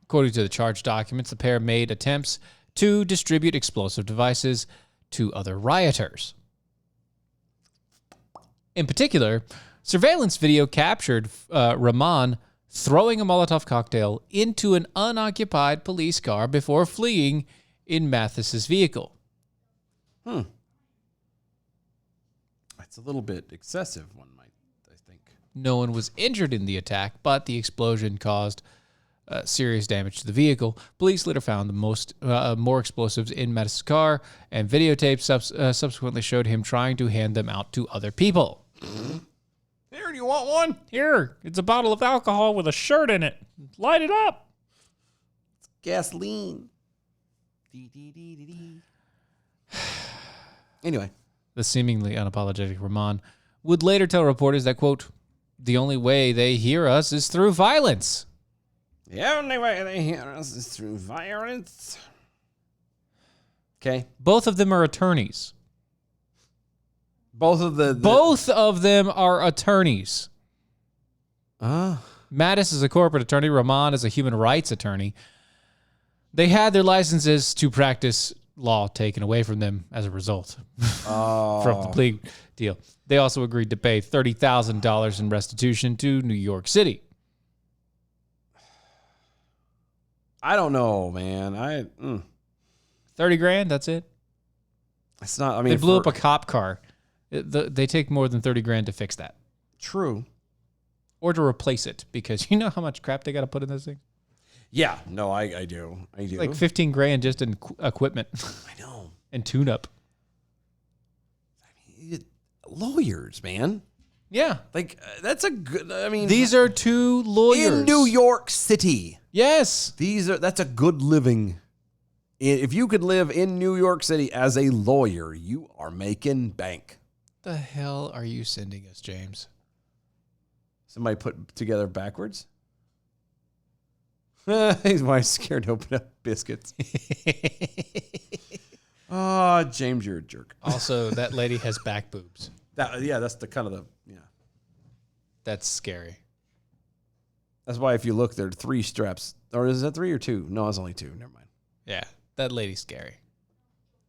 According to the charge documents, the pair made attempts to distribute explosive devices to other rioters. In particular, surveillance video captured Rahman throwing a Molotov cocktail into an unoccupied police car before fleeing in Mathis's vehicle. It's a little bit excessive, one might, I think. No one was injured in the attack, but the explosion caused serious damage to the vehicle. Police later found the more explosives in Mattis' car, and videotapes subsequently showed him trying to hand them out to other people. Here, do you want one? Here, it's a bottle of alcohol with a shirt in it. Light it up. Gasoline. Anyway. The seemingly unapologetic Rahman would later tell reporters that, quote, the only way they hear us is through violence. The only way they hear us is through violence. Okay. Both of them are attorneys. Both of Both of them are attorneys. Ah. Mattis is a corporate attorney. Rahman is a human rights attorney. They had their licenses to practice law taken away from them as a result from the plea deal. They also agreed to pay $30,000 in restitution to New York City. I don't know, man. 30 grand, that's it. It's not, I mean, They blew up a cop car. They take more than 30 grand to fix that. True. Or to replace it, because you know how much crap they got to put in this thing? Yeah, no, I do. I do. Like 15 grand just in equipment I know. and tune up. Lawyers, man. Yeah. Like, that's a good, I mean. These are two lawyers. in New York City. Yes. That's a good living. If you could live in New York City as a lawyer, you are making bank. The hell are you sending us, James? Somebody put together backwards? He's why he's scared to open up biscuits. Oh, James, you're a jerk. Also, that lady has back boobs. That's the kind of the That's scary. That's why if you look, there are 3 straps. Or is that 3 or 2? No, it's only 2. Never mind. Yeah, that lady's scary.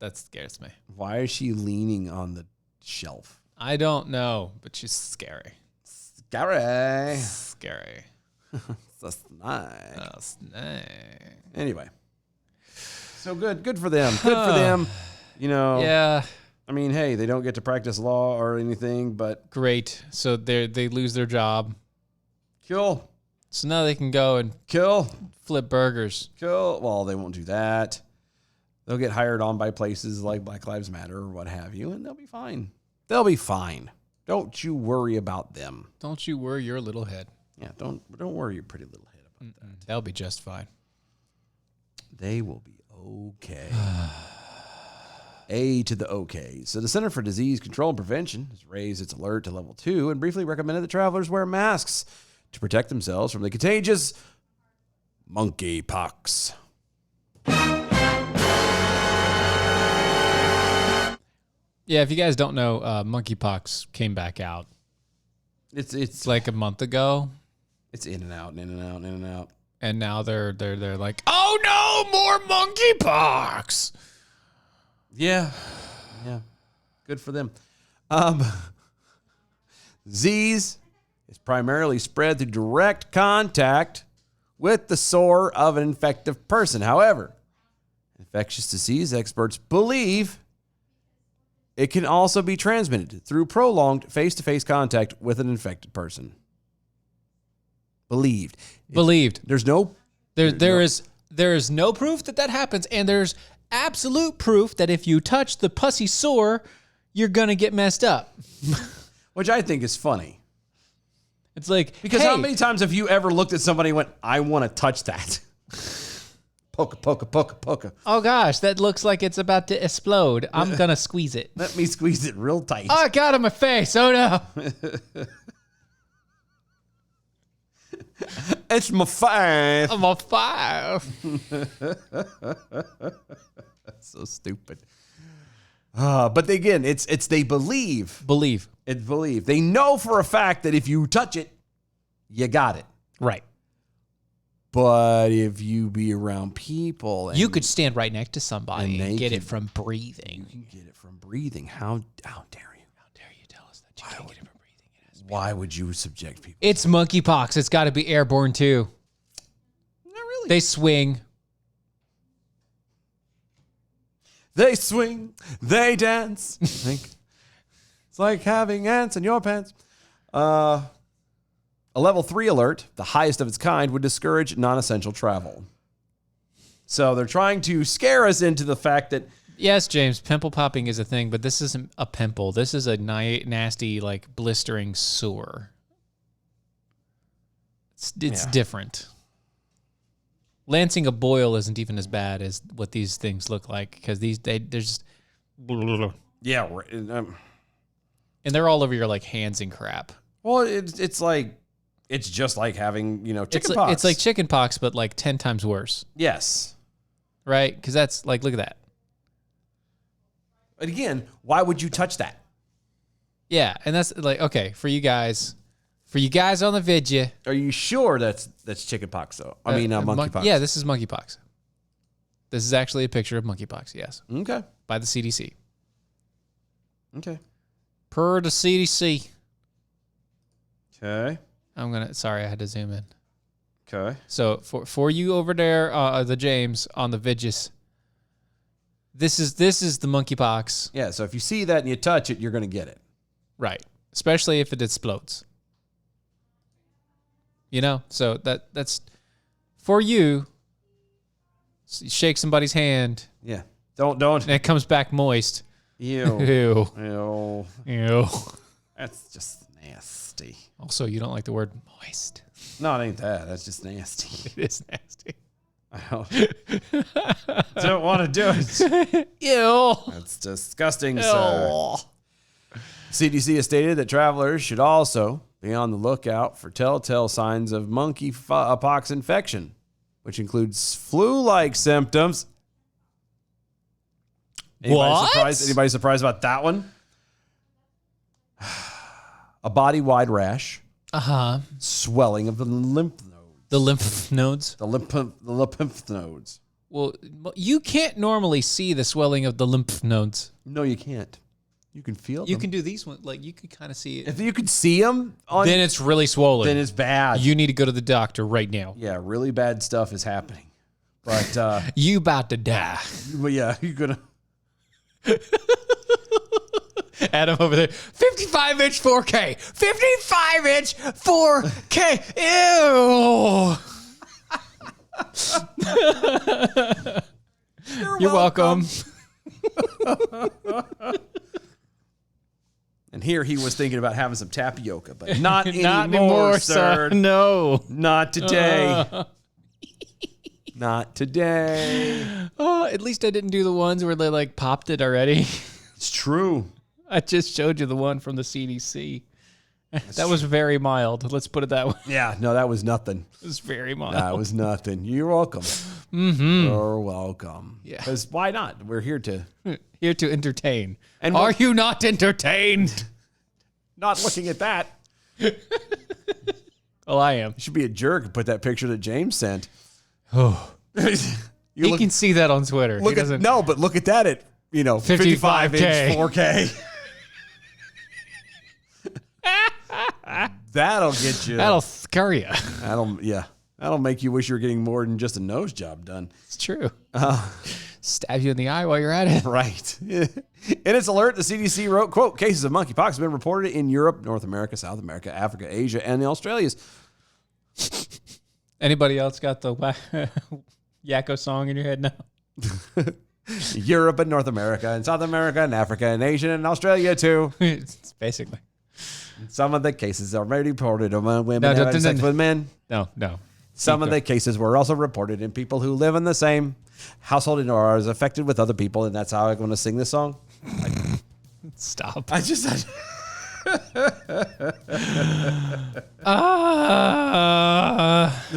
That scares me. Why is she leaning on the shelf? I don't know, but she's scary. Scary. Scary. That's nice. That's nice. Anyway. So good for them. Good for them. You know. Yeah. I mean, hey, they don't get to practice law or anything, but Great. So they lose their job. kill. So now they can go and flip burgers. Well, they won't do that. They'll get hired on by places like Black Lives Matter or what have you, and they'll be fine. They'll be fine. Don't you worry about them. Don't you worry your little head. Yeah, don't worry your pretty little head about that. They'll be just fine. They will be okay. A to the okay. So the Center for Disease Control and Prevention has raised its alert to level 2 and briefly recommended that travelers wear masks to protect themselves from the contagious monkeypox. Yeah, if you guys don't know, monkeypox came back out. It's like a month ago. It's in and out, and in and out, and in and out. And now they're like, oh no, more monkeypox. Yeah. Good for them. Z's is primarily spread through direct contact with the sore of an infected person. However, infectious disease experts believe it can also be transmitted through prolonged face-to-face contact with an infected person. Believed. There's no there is no proof that happens, and there's absolute proof that if you touch the pussy sore, you're gonna get messed up. Which I think is funny. It's like, because hey, how many times have you ever looked at somebody and went, I want to touch that? Poka. oh gosh, that looks like it's about to explode. I'm gonna squeeze it. Let me squeeze it real tight. Oh, I got it on my face. Oh no. It's my face. I'm on fire. That's so stupid. But again, it's they believe. It's believe. They know for a fact that if you touch it, you got it. Right. But if you be around people, and You could stand right next to somebody And and they get it could- from breathing. you can get it from breathing. How dare you? How dare you tell us that you can't get it from breathing? It has to be- Why would you subject people? It's monkeypox. It's got to be airborne too. Not really. They swing. They swing, they dance. It's like having ants in your pants. A level 3 alert, the highest of its kind, would discourage non-essential travel. So they're trying to scare us into the fact that Yes, James, pimple popping is a thing, but this isn't a pimple. This is a nasty, like blistering sore. It's different. Lancing a boil isn't even as bad as what these things look like, because they're just, yeah, and they're all over your like hands and crap. well, it's like it's just like having chicken pox. It's like chicken pox, but like 10 times worse, yes. right? Because that's like, look at that. But again, why would you touch that? Yeah, and that's like, okay, for you guys on the vidya. Are you sure that's chicken pox though? I mean, monkeypox. Yeah, this is monkeypox. This is actually a picture of monkeypox, yes, Okay. by the CDC. Okay. Per the CDC. Okay. Sorry, I had to zoom in. Okay. So for you over there, the James on the vidges, this is the monkeypox, Yeah. So if you see that and you touch it, you're going to get it. right? Especially if it explodes. So that's for you. Shake somebody's hand Yeah. Don't. and it comes back moist. Ew. Ew. Ew. Ew. That's just nasty. Also, you don't like the word moist. No, it ain't that. That's just nasty. It is nasty. I don't want to do it. Ew. That's disgusting, sir. CDC has stated that travelers should also be on the lookout for telltale signs of monkeypox infection. which includes flu-like symptoms. What? Anybody surprised about that one? A body-wide rash, swelling of the lymph nodes. The lymph nodes. The lymph nodes. Well, you can't normally see the swelling of the lymph nodes. No, you can't. You can feel them. You can do these ones. Like, you can kind of see it. If you could see them, Then it's really swollen. then it's bad. You need to go to the doctor right now. Yeah, really bad stuff is happening. But You about to die. well, yeah, you're gonna. Adam over there. 55-inch 4K. 55-inch 4K. Ew. You're welcome. And here he was thinking about having some tapioca, but not anymore, Not anymore, sir. No. Not today. Not today. Oh, at least I didn't do the ones where they like popped it already. It's true. I just showed you the one from the CDC. That was very mild. Let's put it that way. Yeah, no, that was nothing. It was very mild. That was nothing. You're welcome. Mm-hmm. You're welcome. Yeah. Because why not? We're here to. Here to entertain. And are you not entertained? Not looking at that. Well, I am. You should be a jerk and put that picture that James sent. Oh, You he can see that on Twitter. look He doesn't. no, but look at that at 55 inch 4K. That'll get you. That'll scare you. That'll make you wish you were getting more than just a nose job done. It's true. Stab you in the eye while you're at it. Right. In its alert, the CDC wrote, quote, cases of monkeypox have been reported in Europe, North America, South America, Africa, Asia, and the Australias. Anybody else got the Yakko song in your head now? Europe and North America and South America and Africa and Asia and Australia too. It's basically. Some of the cases are reported among women having sex with men. No. Some of the cases were also reported in people who live in the same household and are as affected with other people, and that's how I'm going to sing this song. Stop. I just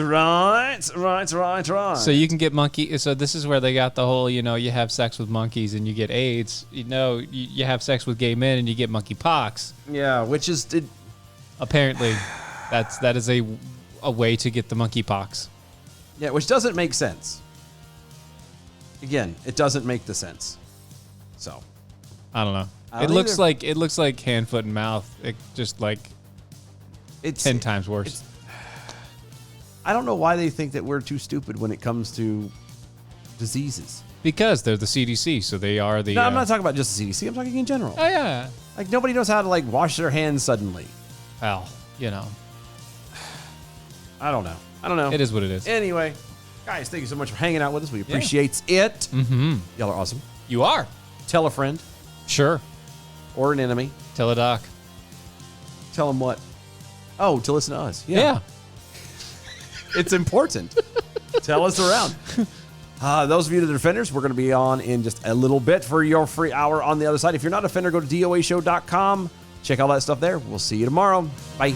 right. So you can get monkey. So this is where they got the whole, you have sex with monkeys and you get AIDS. You have sex with gay men and you get monkeypox. Yeah, which is Apparently, that is a way to get the monkeypox. yeah, which doesn't make sense. Again, it doesn't make the sense. So I don't know. I It don't looks either. like hand, foot, and mouth. It just like it's 10 times worse. I don't know why they think that we're too stupid when it comes to diseases. Because they're the CDC, so they are the. No, I'm not talking about just the CDC. I'm talking in general. Oh yeah. Like nobody knows how to like wash their hands suddenly. Well, I don't know. it is what it is. Anyway, guys, thank you so much for hanging out with us. We appreciate it. Mm-hmm. Y'all are awesome. You are. Tell a friend Sure. or an enemy. Tell a doc. Tell them what? Oh, to listen to us. Yeah. It's important. Tell us around. Those of you that are defenders, we're going to be on in just a little bit for your free hour on the other side. If you're not a defender, go to doashow.com. Check all that stuff there. We'll see you tomorrow. Bye.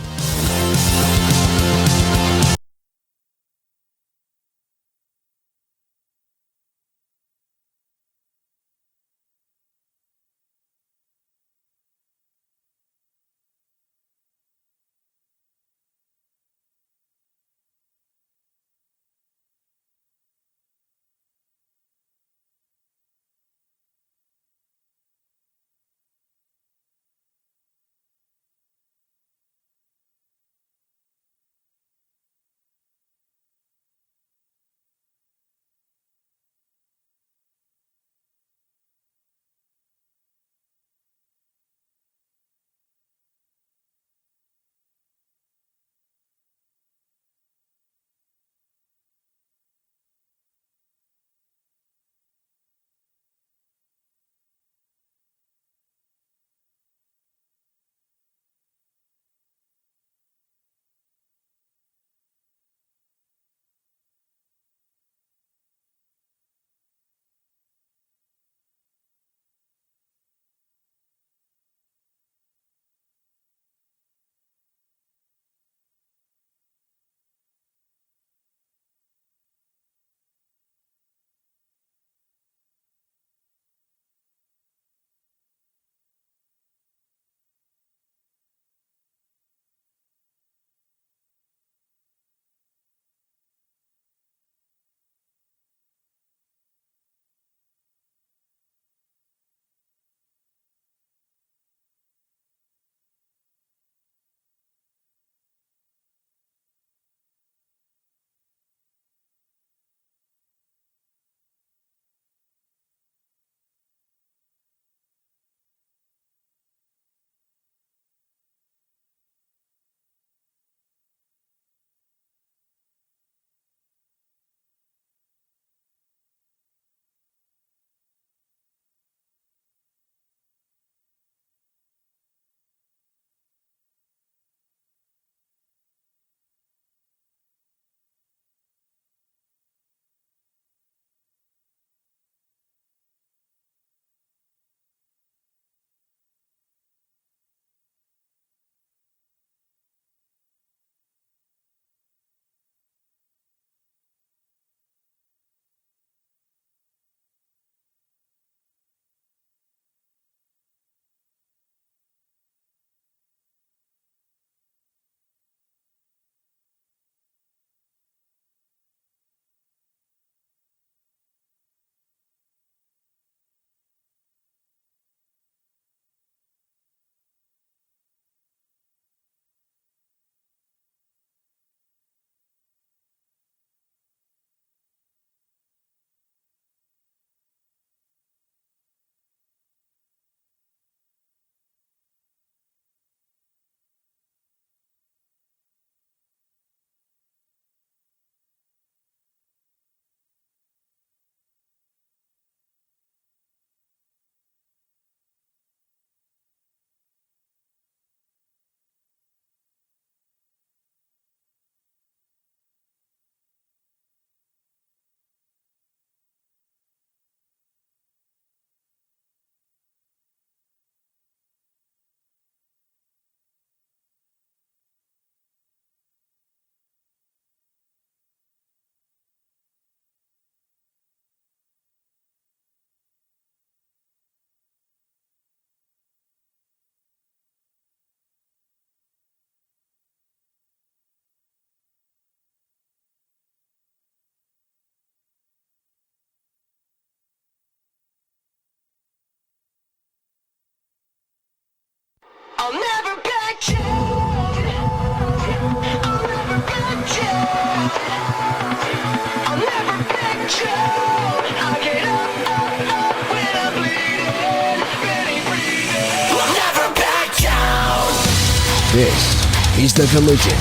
This is the collision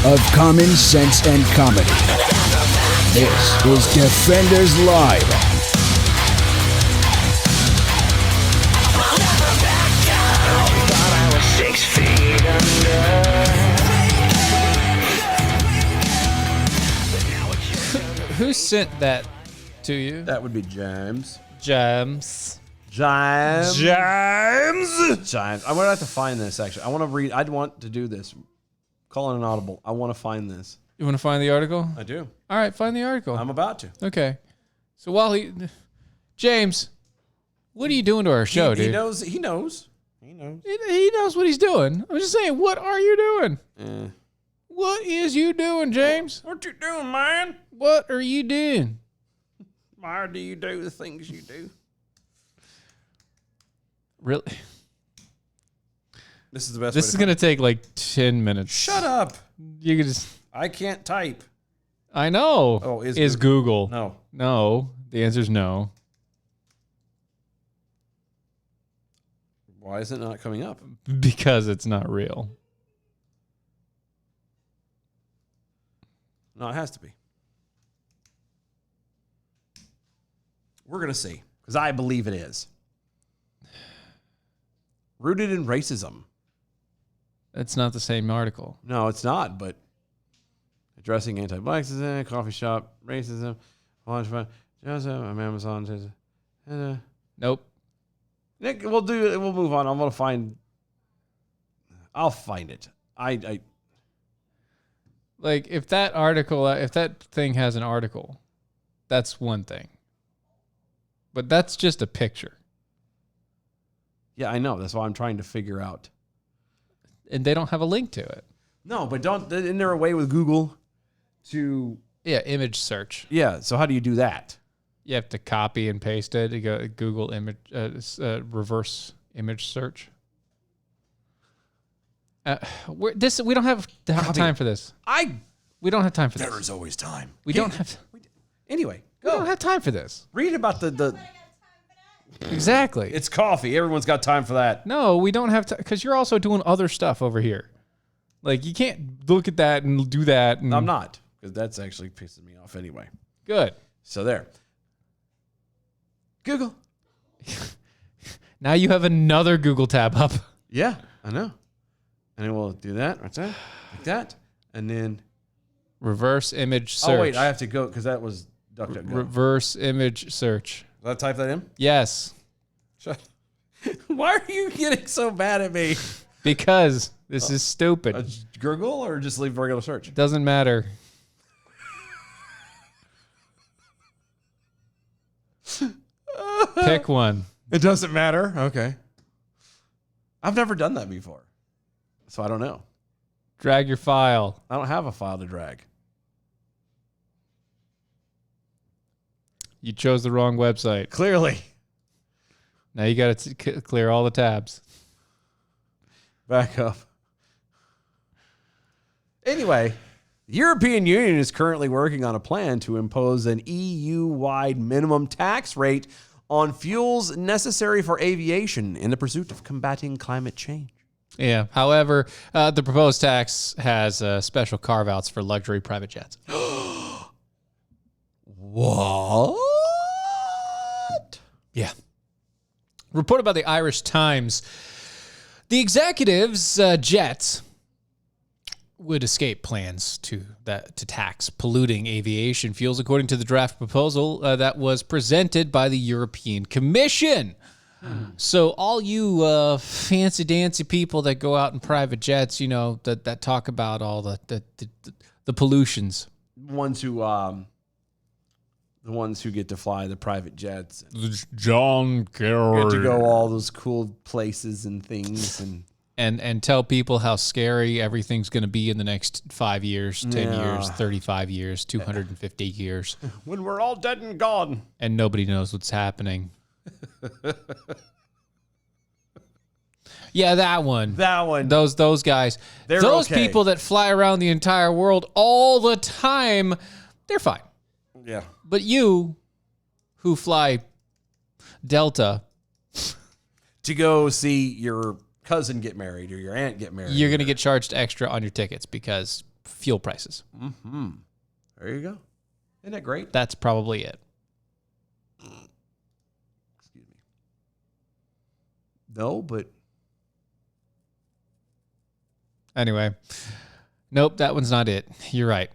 of common sense and comedy. This is Defenders Live. Thought I was 6 feet under. Who sent that to you? That would be James. James. James. James. James. I'm gonna have to find this actually. I want to read. I'd want to do this. Calling an audible. I want to find this. You want to find the article? I do. All right, find the article. I'm about to. Okay. So James, what are you doing to our show, dude? He knows. He knows. He knows. He knows what he's doing. I'm just saying, what are you doing? What is you doing, James? What you doing, man? What are you doing? Why do you do the things you do? Really? This is the best. This is gonna take like 10 minutes. Shut up. You can just. I can't type. I know. Oh, is Google? No. No. The answer is no. Why is it not coming up? Because it's not real. No, it has to be. We're gonna see, because I believe it is. Rooted in racism. It's not the same article. No, it's not, but addressing anti-blackism, coffee shop, racism, launch fund, Amazon. Nope. Nick, we'll move on. I'll find it. I Like if that thing has an article, that's one thing. But that's just a picture. Yeah, I know. That's why I'm trying to figure out. And they don't have a link to it. No, but isn't there a way with Google to... Yeah, image search. Yeah, so how do you do that? You have to copy and paste it. You go Google image, reverse image search. We don't have time for this. We don't have time for this. There is always time. We don't have. Anyway, We go. don't have time for this. Read about the... Exactly. It's coffee. Everyone's got time for that. No, we don't have to, because you're also doing other stuff over here. Like, you can't look at that and do that. And I'm not, because that's actually pissing me off anyway. Good. So there. Google. Now you have another Google tab up. Yeah, I know. And then we'll do that. What's that? Like that. And then... Reverse image search. Oh, wait. I have to go, because that was DuckDuckGo. Reverse image search. Did I type that in? Yes. Why are you getting so mad at me? Because this is stupid. Google or just leave regular search? Doesn't matter. Pick one. It doesn't matter. Okay. I've never done that before, so I don't know. Drag your file. I don't have a file to drag. You chose the wrong website. Clearly. Now you got to clear all the tabs. Back up. Anyway, the European Union is currently working on a plan to impose an EU-wide minimum tax rate on fuels necessary for aviation in the pursuit of combating climate change. Yeah. However, the proposed tax has special carve-outs for luxury private jets. What? Yeah. Reported by the Irish Times, the executives' jets would escape plans to tax polluting aviation fuels, according to the draft proposal that was presented by the European Commission. So all you fancy-dancy people that go out in private jets, you know, that talk about all the pollutions. The ones who get to fly the private jets. John Kerry. Get to go all those cool places and things and tell people how scary everything's going to be in the next 5 years, 10 years, 35 years, 250 years. When we're all dead and gone. And nobody knows what's happening. Yeah, that one. That one. Those guys. Those okay. people that fly around the entire world all the time, they're fine. Yeah. But you, who fly Delta, to go see your cousin get married or your aunt get married. You're going to get charged extra on your tickets because fuel prices. There you go. Isn't that great? That's probably it. Excuse me. No, but Anyway, nope, that one's not it. You're right.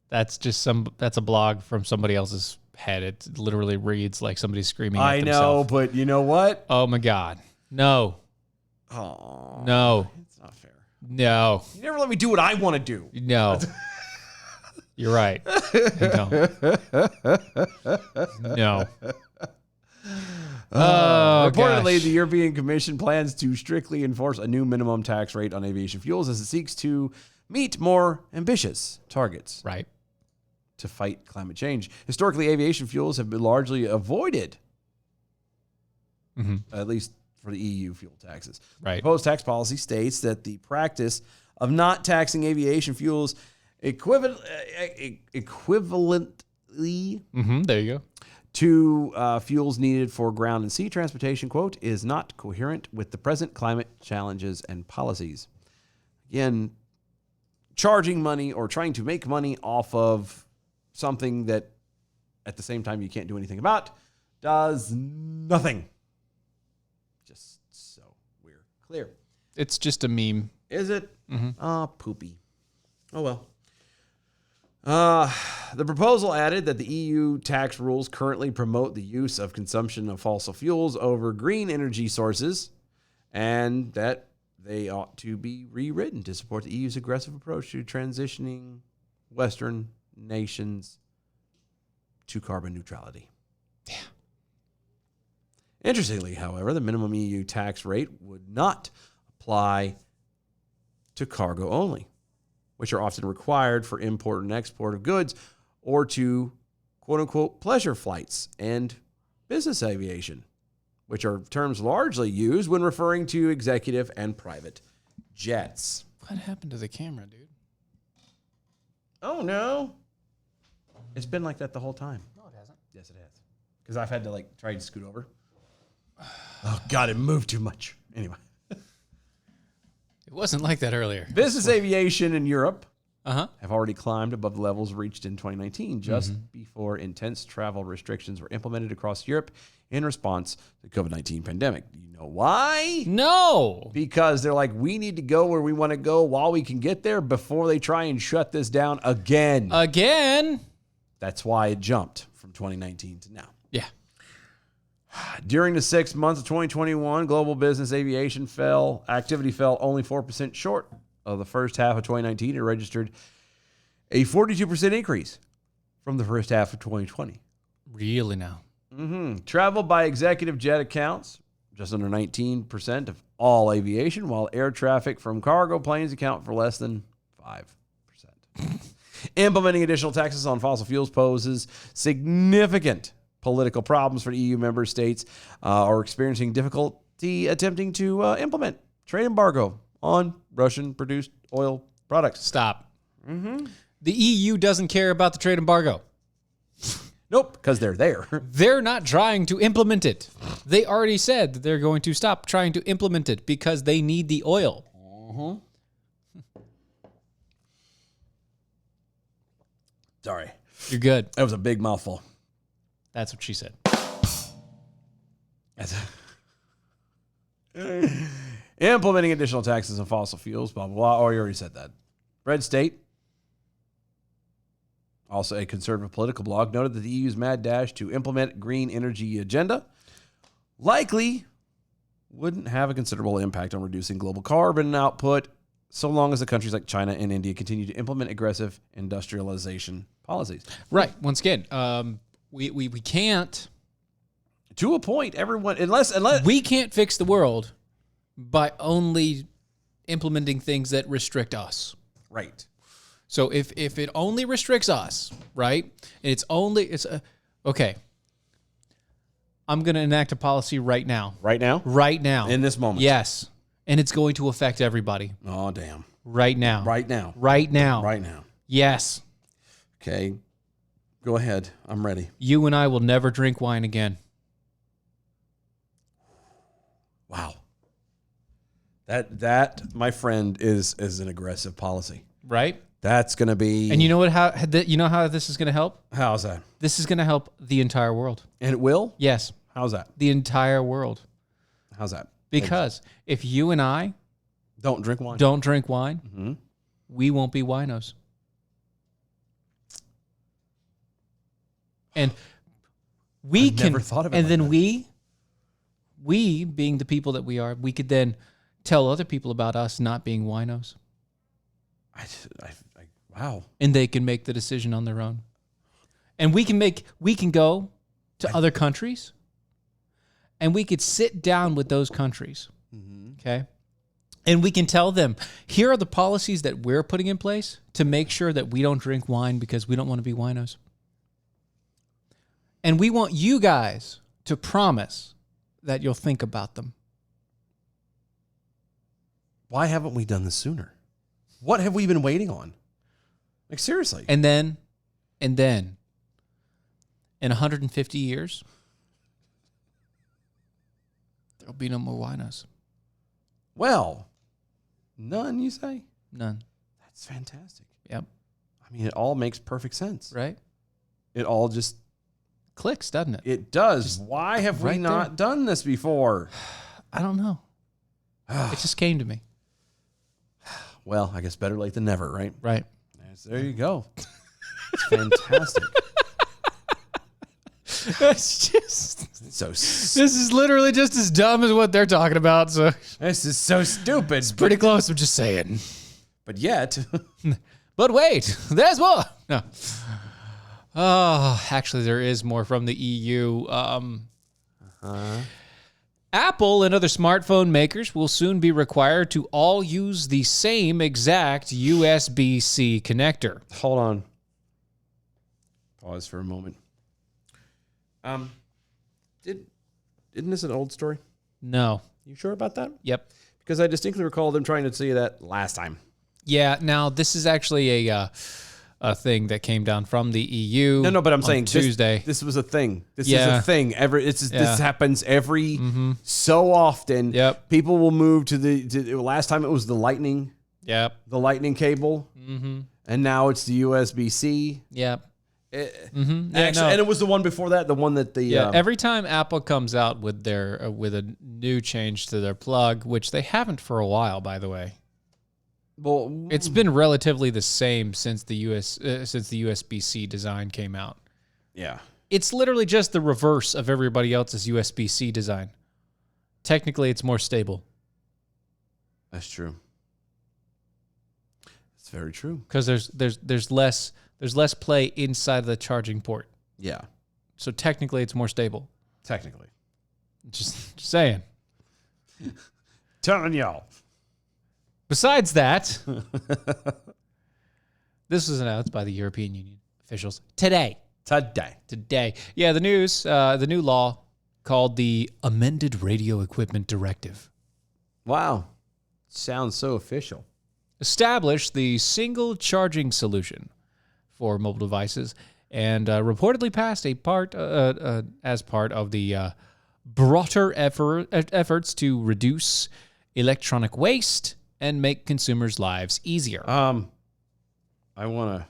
That's a blog from somebody else's head. It literally reads like somebody's screaming at I know, themselves. but you know what? Oh my God. No. Oh, No. it's not fair. No. You never let me do what I want to do. No. You're right. No. No. Oh, Reportedly, gosh. the European Commission plans to strictly enforce a new minimum tax rate on aviation fuels as it seeks to meet more ambitious targets Right. to fight climate change. Historically, aviation fuels have been largely avoided, at least for the EU fuel taxes. Right. The proposed tax policy states that the practice of not taxing aviation fuels equivalently There you go. to fuels needed for ground and sea transportation, quote, is not coherent with the present climate challenges and policies. Again, charging money or trying to make money off of something that at the same time you can't do anything about does nothing. Just so we're clear. It's just a meme. Is it? Poopy. Oh, well. The proposal added that the EU tax rules currently promote the use of consumption of fossil fuels over green energy sources, and that they ought to be rewritten to support the EU's aggressive approach to transitioning Western nations to carbon neutrality. Yeah. Interestingly, however, the minimum EU tax rate would not apply to cargo only, which are often required for import and export of goods, or to quote-unquote pleasure flights and business aviation, which are terms largely used when referring to executive and private jets. What happened to the camera, dude? Oh, no. It's been like that the whole time. No, it hasn't. Yes, it has. Because I've had to try to scoot over. Oh, God, it moved too much. Anyway. It wasn't like that earlier. Business aviation in Europe Uh-huh. have already climbed above the levels reached in 2019, just before intense travel restrictions were implemented across Europe in response to the COVID-19 pandemic. You know why? No. Because they're like, we need to go where we want to go while we can get there before they try and shut this down again. Again? That's why it jumped from 2019 to now. Yeah. During the 6 months of 2021, global business aviation activity fell only 4% short of the first half of 2019. It registered a 42% increase from the first half of 2020. Really now? Travel by executive jet accounts just under 19% of all aviation, while air traffic from cargo planes account for less than 5%. Implementing additional taxes on fossil fuels poses significant political problems for EU member states are experiencing difficulty attempting to implement trade embargo on Russian-produced oil products. Stop. The EU doesn't care about the trade embargo. Nope, because they're there. They're not trying to implement it. They already said that they're going to stop trying to implement it because they need the oil. Sorry. You're good. That was a big mouthful. That's what she said. Implementing additional taxes on fossil fuels, blah, blah, blah. Oh, you already said that. Red State, also a conservative political blog, noted that the EU's mad dash to implement green energy agenda likely wouldn't have a considerable impact on reducing global carbon output so long as the countries like China and India continue to implement aggressive industrialization policies. Right. Once again, we can't. To a point, everyone, unless We can't fix the world by only implementing things that restrict us. right. So if it only restricts us, right? And okay. I'm going to enact a policy right now. Right now? Right now. In this moment? Yes. And it's going to affect everybody. Oh, damn. Right now. Right now. Right now. Right now. Yes. Okay. Go ahead. I'm ready. You and I will never drink wine again. Wow. That my friend is an aggressive policy. Right? That's going to be. And you know how this is going to help? How's that? This is going to help the entire world. And it will? Yes, How's that? the entire world. How's that? Because if you and I Don't drink wine. don't drink wine, we won't be winos. And we I've never thought of it and like then that. we being the people that we are, we could then tell other people about us not being winos, Wow. and they can make the decision on their own. And we can go to other countries, and we could sit down with those countries, okay? And we can tell them, here are the policies that we're putting in place to make sure that we don't drink wine because we don't want to be winos. And we want you guys to promise that you'll think about them. Why haven't we done this sooner? What have we been waiting on? Like, seriously. And then, in 150 years, there'll be no more winos. Well, none, you say? None. That's fantastic. Yep. I mean, it all makes perfect sense. Right? It all just, Clicks, doesn't it? it does. Why have we right not done this before? I don't know. It just came to me. Well, I guess better late than never, right? Right. Yes, there you go. It's fantastic. It's just, So this is literally just as dumb as what they're talking about. So this is so stupid. It's pretty close. I'm just saying. but yet, But wait, there's more. No. Oh, actually, there is more from the EU. Apple and other smartphone makers will soon be required to all use the same exact USB-C connector. hold on. Pause for a moment. Isn't this an old story? No. You sure about that? Yep. Because I distinctly recall them trying to say that last time. Yeah. Now this is actually a thing that came down from the EU. No, but I'm on saying Tuesday. This was a thing. This Yeah. is a thing. This Yeah. happens every so often. Yep. People will move to last time it was the lightning cable, and now it's the USB-C. Yep. Actually, no. and it was the one before that, the one that the Yeah, every time Apple comes out with their with a new change to their plug, which they haven't for a while, by the way. well, It's been relatively the same since the USB-C design came out. yeah. It's literally just the reverse of everybody else's USB-C design. Technically, it's more stable That's true. It's very true. because there's less play inside the charging port. Yeah, So technically, it's more stable. technically. Just saying. Telling y'all. Besides that, this was announced by the European Union officials today. Today. Yeah, the news, the new law called the Amended Radio Equipment Directive Wow. Sounds so official. established the single charging solution for mobile devices and reportedly passed as part of the broader efforts to reduce electronic waste and make consumers' lives easier. I want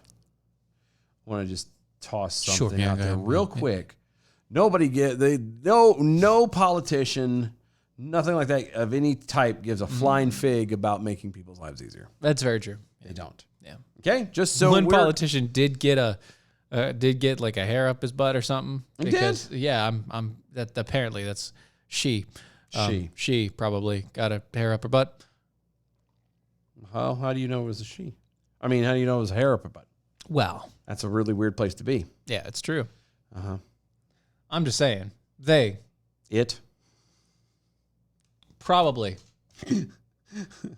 to just toss something out there real quick. No politician, nothing like that of any type gives a flying fig about making people's lives easier. That's very true. They don't. Yeah. Okay, just so One we're- politician did get like a hair up his butt or something. Because yeah, apparently that's she. She probably got a hair up her butt. How do you know it was a she? I mean, how do you know it was a hair up her butt? Well, That's a really weird place to be. yeah, it's true. Uh-huh. I'm just saying they It. probably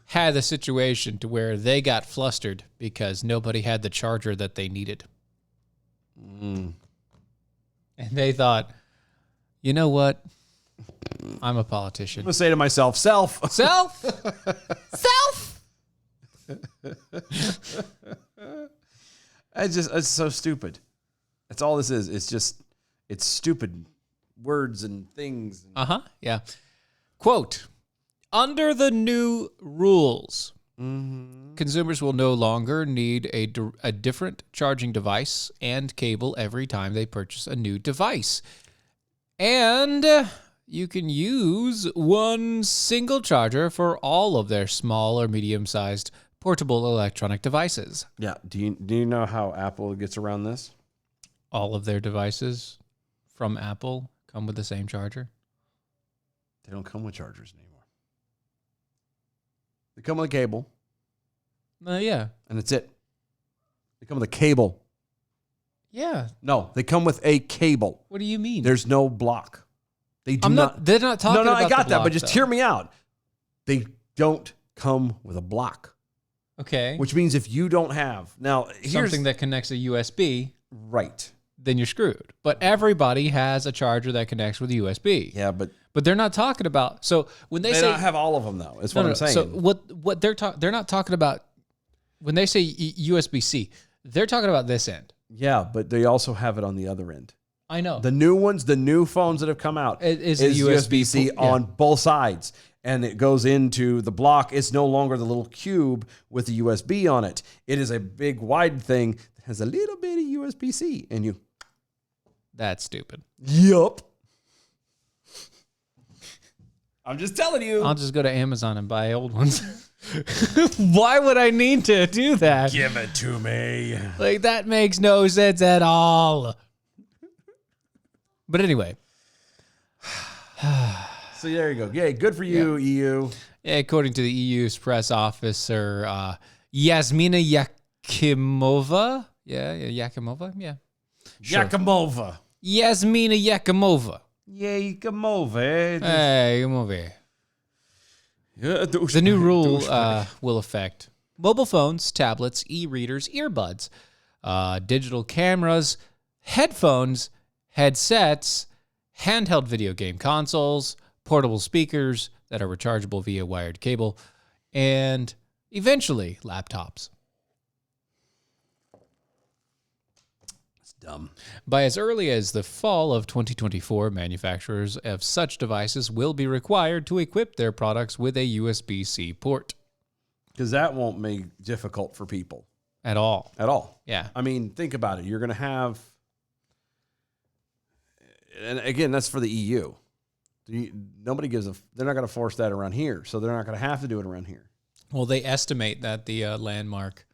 had the situation to where they got flustered because nobody had the charger that they needed. And they thought, you know what? I'm a politician. I'm gonna say to myself, self. Self? It's so stupid. That's all this is. It's stupid words and things. Uh-huh. Yeah. Quote, Under the new rules, consumers will no longer need a different charging device and cable every time they purchase a new device. And you can use one single charger for all of their small or medium-sized portable electronic devices. Yeah. Do you know how Apple gets around this? All of their devices from Apple come with the same charger? They don't come with chargers anymore. They come with a cable, Yeah. and that's it. They come with a cable. Yeah. No, they come with a cable. What do you mean? There's no block. They do They're not talking No, about I got the that, block, but just though. hear me out. They don't come with a block, Okay. which means if you don't have now here's Something that connects a USB, right. then you're screwed. But everybody has a charger that connects with a USB. Yeah, but But they're not talking about. So when they say don't have all of them though. Is no, what no, I'm saying. So what they're not talking about when they say USB-C. They're talking about this end. Yeah, but they also have it on the other end. I know. The new ones, the new phones that have come out, It is is a USB USB-C port, yeah. on both sides. And it goes into the block. It's no longer the little cube with the USB on it. It is a big wide thing that has a little bit of USB-C. And you, That's stupid. yup. I'm just telling you. I'll just go to Amazon and buy old ones. Why would I need to do that? Give it to me. Like, that makes no sense at all. But anyway, So there you go. Yay, good for you, EU. according to the EU's press officer, Yasmina Yakimova. Yakimova? Yeah. Sure. Yakimova. Yasmina Yakimova. Yay, come over. Hey, come over here. Yeah, The new rule will affect mobile phones, tablets, e-readers, earbuds, digital cameras, headphones, headsets, handheld video game consoles, portable speakers that are rechargeable via wired cable, and eventually laptops. It's dumb. By as early as the fall of 2024, manufacturers of such devices will be required to equip their products with a USB-C port Because that won't make difficult for people at all. at all. Yeah. I mean, think about it. You're going to have, and again, that's for the EU. Nobody gives a, they're not going to force that around here. So they're not going to have to do it around here. Well, they estimate that the landmark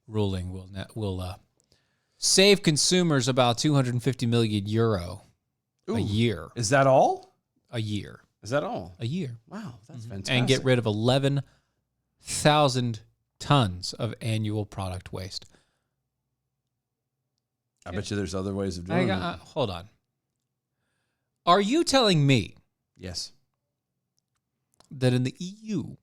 ruling will save consumers about 250 million euro a year. Is that all? A year. Is that all? A year. Wow, that's fantastic. And get rid of 11,000 tons of annual product waste. I bet you there's other ways of doing it. Hold on. Are you telling me Yes. that in the EU,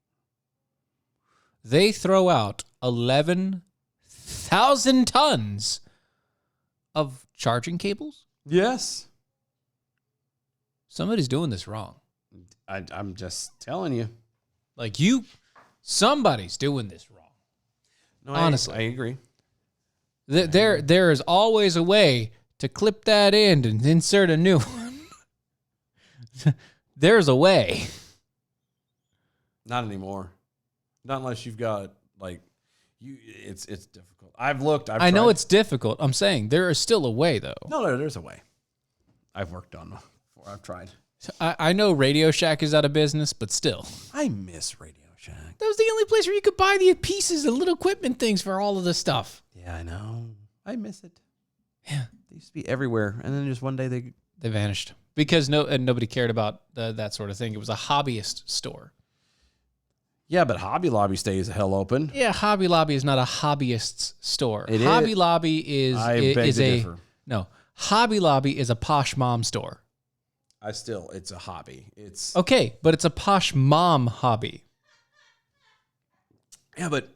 they throw out 11,000 tons of charging cables? Yes. Somebody's doing this wrong. I'm just telling you. Like somebody's doing this wrong. No, Honestly. I agree. There is always a way to clip that end and insert a new one. There's a way. Not anymore. Not unless you've got like you. It's difficult. I've looked. I know tried. it's difficult. I'm saying there is still a way, though. No, there's a way. I've worked on before. I've tried. I know Radio Shack is out of business, but still. I miss Radio Shack. That was the only place where you could buy the pieces and little equipment things for all of this stuff. Yeah, I know. I miss it. Yeah. They used to be everywhere, and then just one day they. They vanished because nobody cared about that sort of thing. It was a hobbyist store. Yeah, but Hobby Lobby stays the hell open. Yeah, Hobby Lobby is not a hobbyist's store. It Hobby is. Lobby is I beg to differ. No. Hobby Lobby is a posh mom store. It's a hobby. It's Okay, but it's a posh mom hobby. yeah, but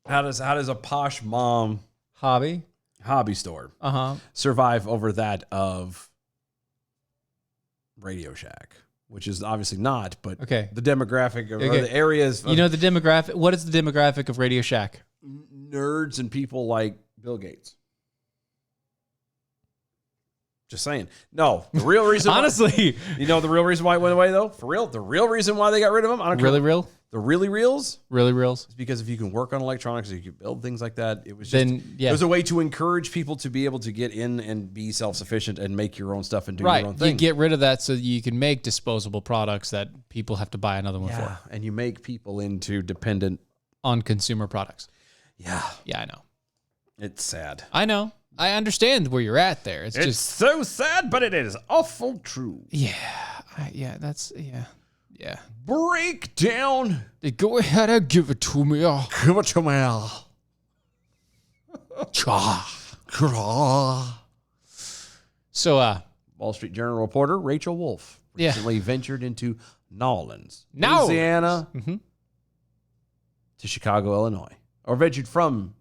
how does a posh mom Hobby? hobby store Uh-huh. survive over that of Radio Shack, which is obviously not, but Okay. the demographic or Okay. the areas of You know the demographic. What is the demographic of Radio Shack? nerds and people like Bill Gates. Just saying. No, the real reason. Honestly, you know the real reason why it went away though. For real, the real reason why they got rid of them. I don't really care. real, The really reals. really reals. Is because if you can work on electronics, you can build things like that. It was Then, yeah. It was a way to encourage people to be able to get in and be self-sufficient and make your own stuff and do your own Right, thing. you get rid of that so you can make disposable products that people have to buy another one Yeah, for and you make people into dependent. on consumer products. Yeah, Yeah, I know. it's sad. I know. I understand where you're at there. It's just so sad, but it is awful true. yeah, yeah. Breakdown. Go ahead and give it to me. Give it to me. So, Wall Street Journal reporter Rachel Wolf Yeah. recently ventured into Nolens, Nolens. Louisiana, to Chicago, Illinois, or ventured from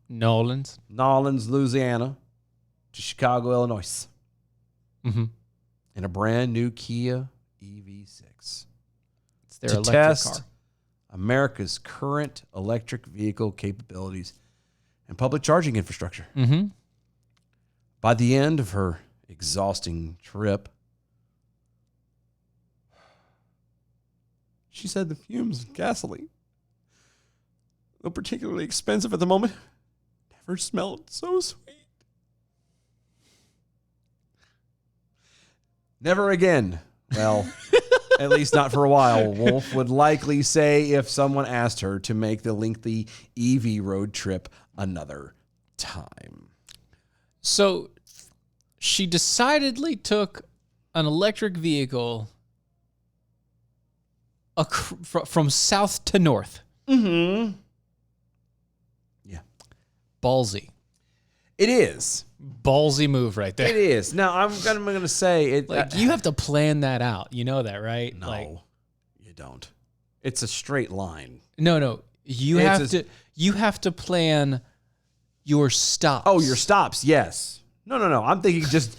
Nolan's. Nolens, Louisiana, to Chicago, Illinois, in a brand new Kia EV6 It's their to electric test car. America's current electric vehicle capabilities and public charging infrastructure. By the end of her exhausting trip, she said the fumes of gasoline, though particularly expensive at the moment, never smelled so sweet. Never again. Well, at least not for a while. Wolf would likely say if someone asked her to make the lengthy EV road trip another time. So she decidedly took an electric vehicle from south to north. Yeah. Ballsy. It is. Ballsy move right there. It is. Now, I'm gonna say it. Like, you have to plan that out. You know that, right? No, Like, you don't. It's a straight line. no. You have to plan your stops. Oh, your stops. Yes. No. I'm thinking just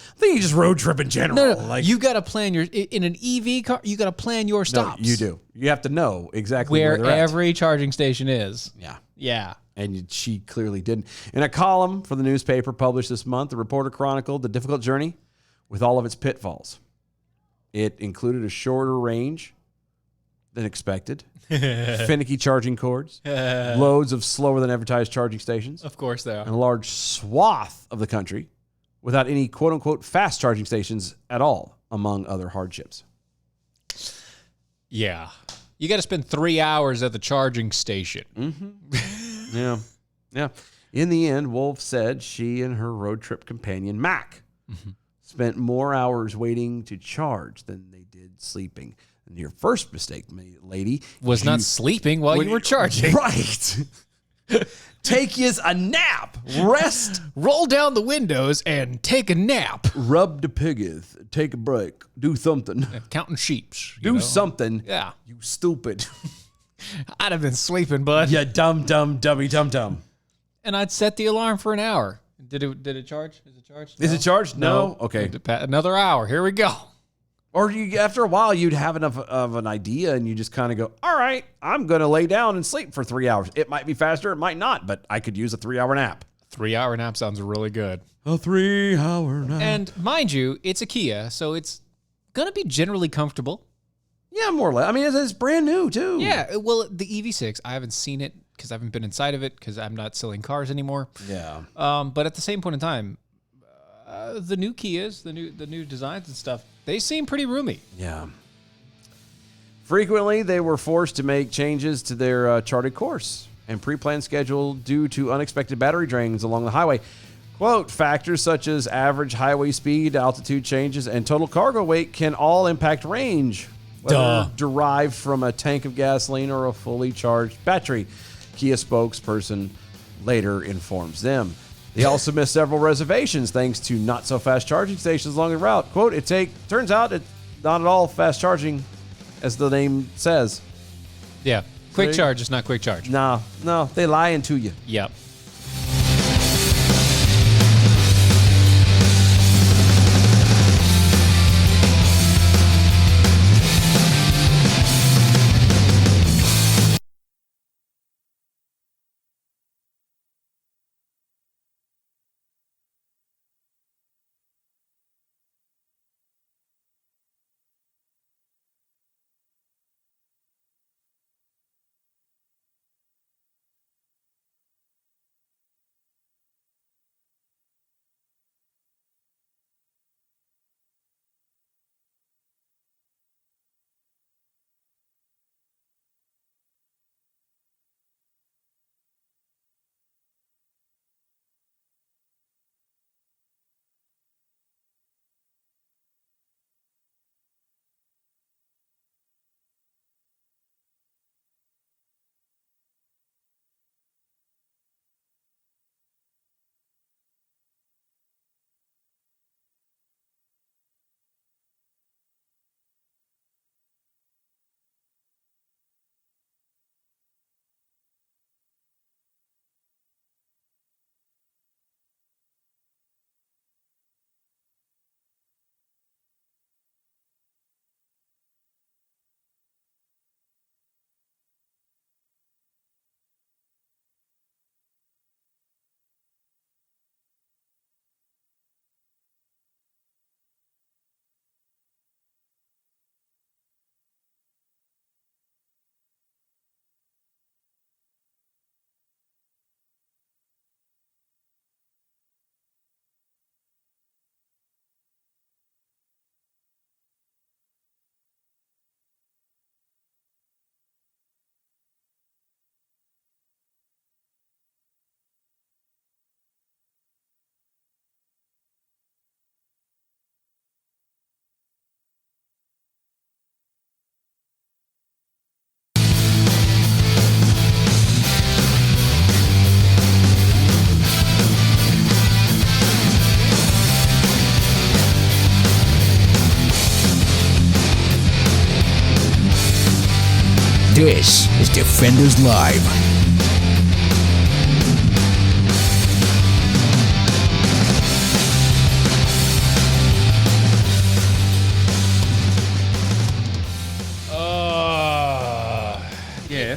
road trip in general. No. Like, You got to plan in an EV car. You got to plan your no, stops. you do. You have to know exactly Where where they're at. every charging station is. Yeah. Yeah. And she clearly didn't. In a column for the newspaper published this month, the reporter chronicled the difficult journey with all of its pitfalls. It included a shorter range than expected, finicky charging cords, loads of slower than advertised charging stations, Of course they and are. a large swath of the country without any quote-unquote fast charging stations at all, among other hardships. Yeah. You got to spend 3 hours at the charging station. Yeah. In the end, Wolf said she and her road trip companion, Mac, spent more hours waiting to charge than they did sleeping. And your first mistake, lady, Was not sleeping while you were charging. Right. Take yous a nap. Rest. Roll down the windows and take a nap. Rub the piggies. Take a break. Do something. Counting sheeps. you Do know? something. Yeah. You stupid. I'd have been sleeping, bud. You dumb. And I'd set the alarm for an hour. Did it charge? Is it charged? Is No? it charged? No. Okay. Another hour. Here we go. Or after a while, you'd have enough of an idea and you just kind of go, all right, I'm going to lay down and sleep for 3 hours. It might be faster, it might not, but I could use a 3-hour nap. 3 hour nap sounds really good. A 3-hour nap. And mind you, it's a Kia, so it's going to be generally comfortable. Yeah, more or less. I mean, it's brand new, too. Yeah. Well, the EV6, I haven't seen it because I haven't been inside of it because I'm not selling cars anymore. Yeah. But at the same point in time, the new Kias, the new designs and stuff, they seem pretty roomy. Yeah. Frequently, they were forced to make changes to their charted course and pre-planned schedule due to unexpected battery drains along the highway. Quote, factors such as average highway speed, altitude changes, and total cargo weight can all impact range, whether derived from a tank of gasoline or a fully charged battery, Kia spokesperson later informs them. They also missed several reservations thanks to not-so-fast charging stations along the route. Quote, turns out it's not at all fast charging, as the name says. Yeah. Quick See? charge is not quick charge. No, they lying to you. Yep. This is Defenders Live.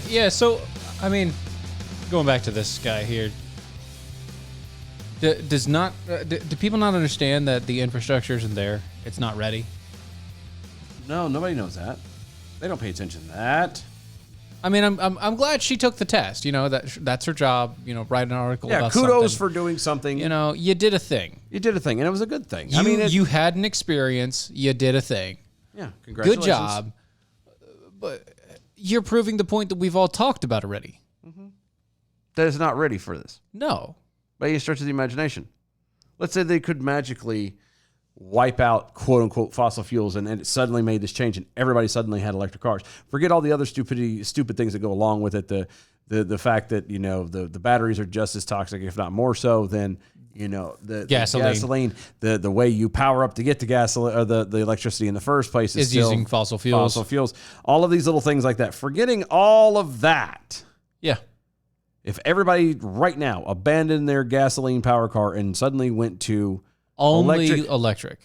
Yeah, so, I mean, going back to this guy here, do people not understand that the infrastructure isn't there? It's not ready? No, nobody knows that. They don't pay attention to that. I mean, I'm glad she took the test. You know, that's her job. You know, write an article about something. Yeah, kudos for doing something. You know, you did a thing. You did a thing, and it was a good thing. You had an experience. You did a thing. Yeah, congratulations. Good job. But you're proving the point that we've all talked about already. That is not ready for this. No. By any stretch of the imagination. Let's say they could magically wipe out quote unquote fossil fuels and it suddenly made this change and everybody suddenly had electric cars. Forget all the other stupid things that go along with it. The fact that, you know, the batteries are just as toxic, if not more so, than, you know, the gasoline. The way you power up to get to gasoline or the electricity in the first place is still using fossil fuels. All of these little things like that. Forgetting all of that. Yeah. If everybody right now abandoned their gasoline power car and suddenly went to only electric,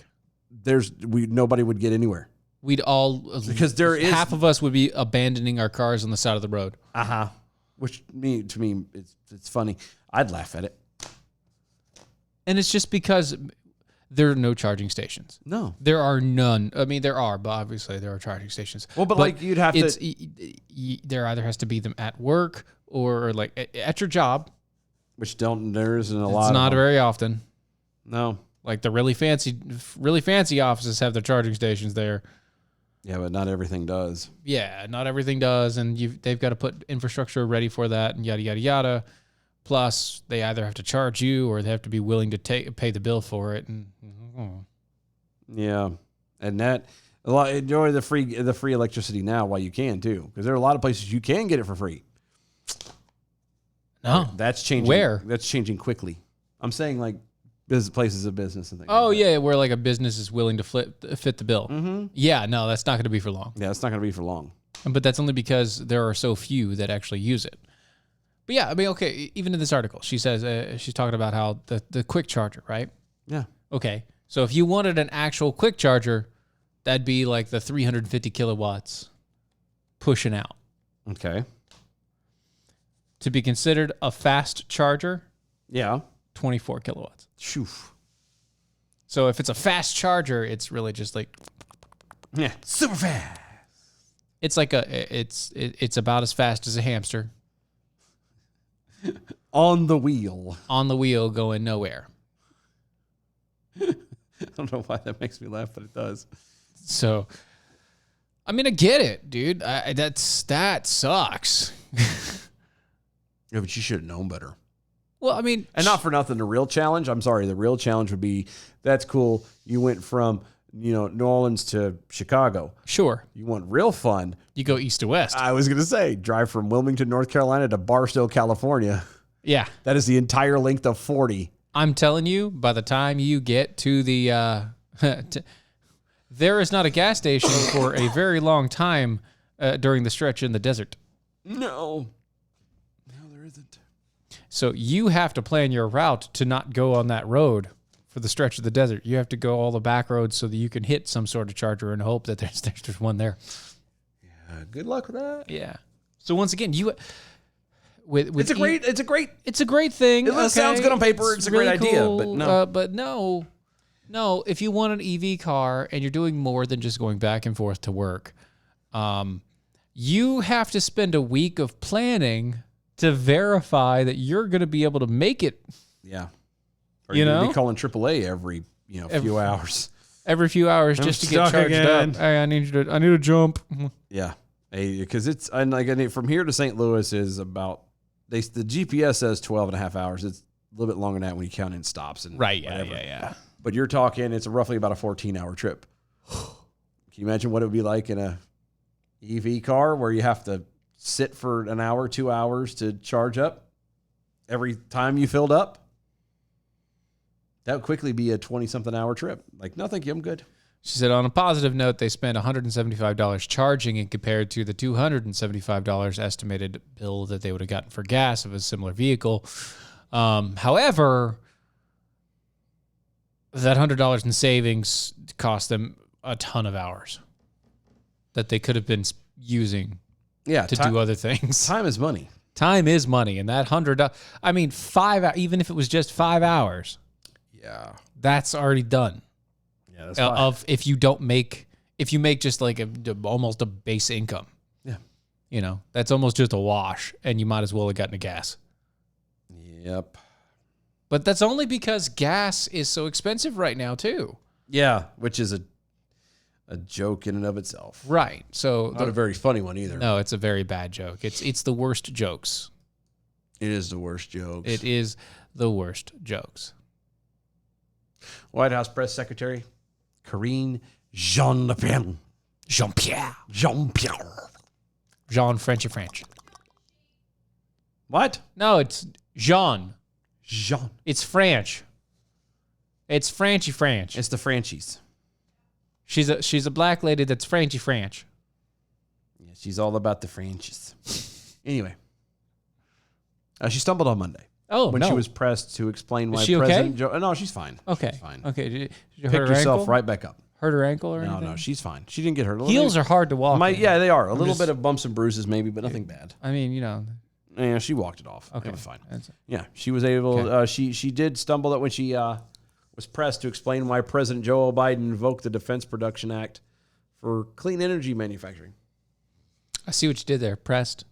nobody would get anywhere. We'd all, because half of us would be abandoning our cars on the side of the road. Which to me it's funny. I'd laugh at it. And it's just because there are no charging stations. No, there are none. I mean, there are, but obviously there are charging stations. Well, but like you'd have to. There either has to be them at work or like at your job, which there isn't a lot. It's not very often. No, like the really fancy offices have their charging stations there. Yeah, but not everything does. Yeah, not everything does, and they've got to put infrastructure ready for that, and yada yada yada. Plus, they either have to charge you or they have to be willing to pay the bill for it. And yeah, and enjoy the free electricity now while you can too, because there are a lot of places you can get it for free. No, that's changing. Where? That's changing quickly. I'm saying like places of business and things. Oh like that. Yeah, where like a business is willing to fit the bill. Mm-hmm. Yeah, no, that's not going to be for long. Yeah, it's not going to be for long. But that's only because there are so few that actually use it. But yeah, I mean, okay, even in this article, she says, she's talking about how the quick charger, right? Yeah. Okay, so if you wanted an actual quick charger, that'd be like the 350 kilowatts pushing out. Okay. To be considered a fast charger, 24 kilowatts. Shoo. So if it's a fast charger, it's really just like super fast. It's like it's about as fast as a hamster. On the wheel going nowhere. I don't know why that makes me laugh, but it does. So, I mean, I get it, dude. That sucks. Yeah, but you should have known better. Well, I mean, and not for nothing, the real challenge. I'm sorry, the real challenge would be that's cool. You went from New Orleans to Chicago. Sure. You want real fun? You go east to west. I was gonna say drive from Wilmington, North Carolina to Barstow, California. Yeah, that is the entire length of 40. I'm telling you, by the time you get to the, there is not a gas station for a very long time during the stretch in the desert. No, there isn't. So you have to plan your route to not go on that road for the stretch of the desert. You have to go all the back roads so that you can hit some sort of charger and hope that there's one there. Yeah, good luck with that. Yeah. So once again, it's a great thing. It sounds good on paper. It's a really great idea, cool, but no. No, if you want an EV car and you're doing more than just going back and forth to work, you have to spend a week of planning to verify that you're going to be able to make it. Yeah. Or you're going to be calling AAA every few hours. Every few hours just to get charged up. Hey, I need to jump. Yeah. Because from here to St. Louis is about, the GPS says 12 and a half hours. It's a little bit longer than that when you count in stops and right. whatever. Yeah. But you're talking, it's roughly about a 14-hour trip. Can you imagine what it would be like in a EV car where you have to sit for an hour, 2 hours to charge up every time you filled up? That would quickly be a 20-something hour trip. Like, no, thank you, I'm good. She said, on a positive note, they spent $175 charging it compared to the $275 estimated bill that they would have gotten for gas of a similar vehicle. However, that $100 in savings cost them a ton of hours that they could have been using to do other things. Time is money. Time is money. And that $100, I mean, even if it was just 5 hours, that's already done. Yeah, that's fine. If you make just like almost a base income. Yeah. You know, that's almost just a wash, and you might as well have gotten a gas. Yep. But that's only because gas is so expensive right now, too. Yeah, which is a joke in and of itself. Right. So Not a very funny one either. No, it's a very bad joke. It's the worst jokes. It is the worst jokes. It is the worst jokes. White House Press Secretary Karine Jean-Pierre. Jean Frenchy French. What? No, it's Jean. Jean. It's French. It's Frenchy French. It's the Franchies. She's a black lady that's Frenchy French. Yeah, she's all about the Franchies. Anyway. She stumbled on Monday. Oh, when no. she was pressed to explain why Is she President okay? Joe. No, she's fine. Okay. She's fine. Okay. Did you Pick hurt her yourself ankle? right back up. Hurt her ankle or No, anything? no, she's fine. She didn't get hurt. Heels are hard to walk. in. Yeah, they are. A little just- bit of bumps and bruises, maybe, but nothing bad. I mean, you know. Yeah, she walked it off. Okay. It was fine. That's- Yeah, she was able. Okay. She did stumble that when she was pressed to explain why President Joe Biden invoked the Defense Production Act for clean energy manufacturing. I see what you did there. Press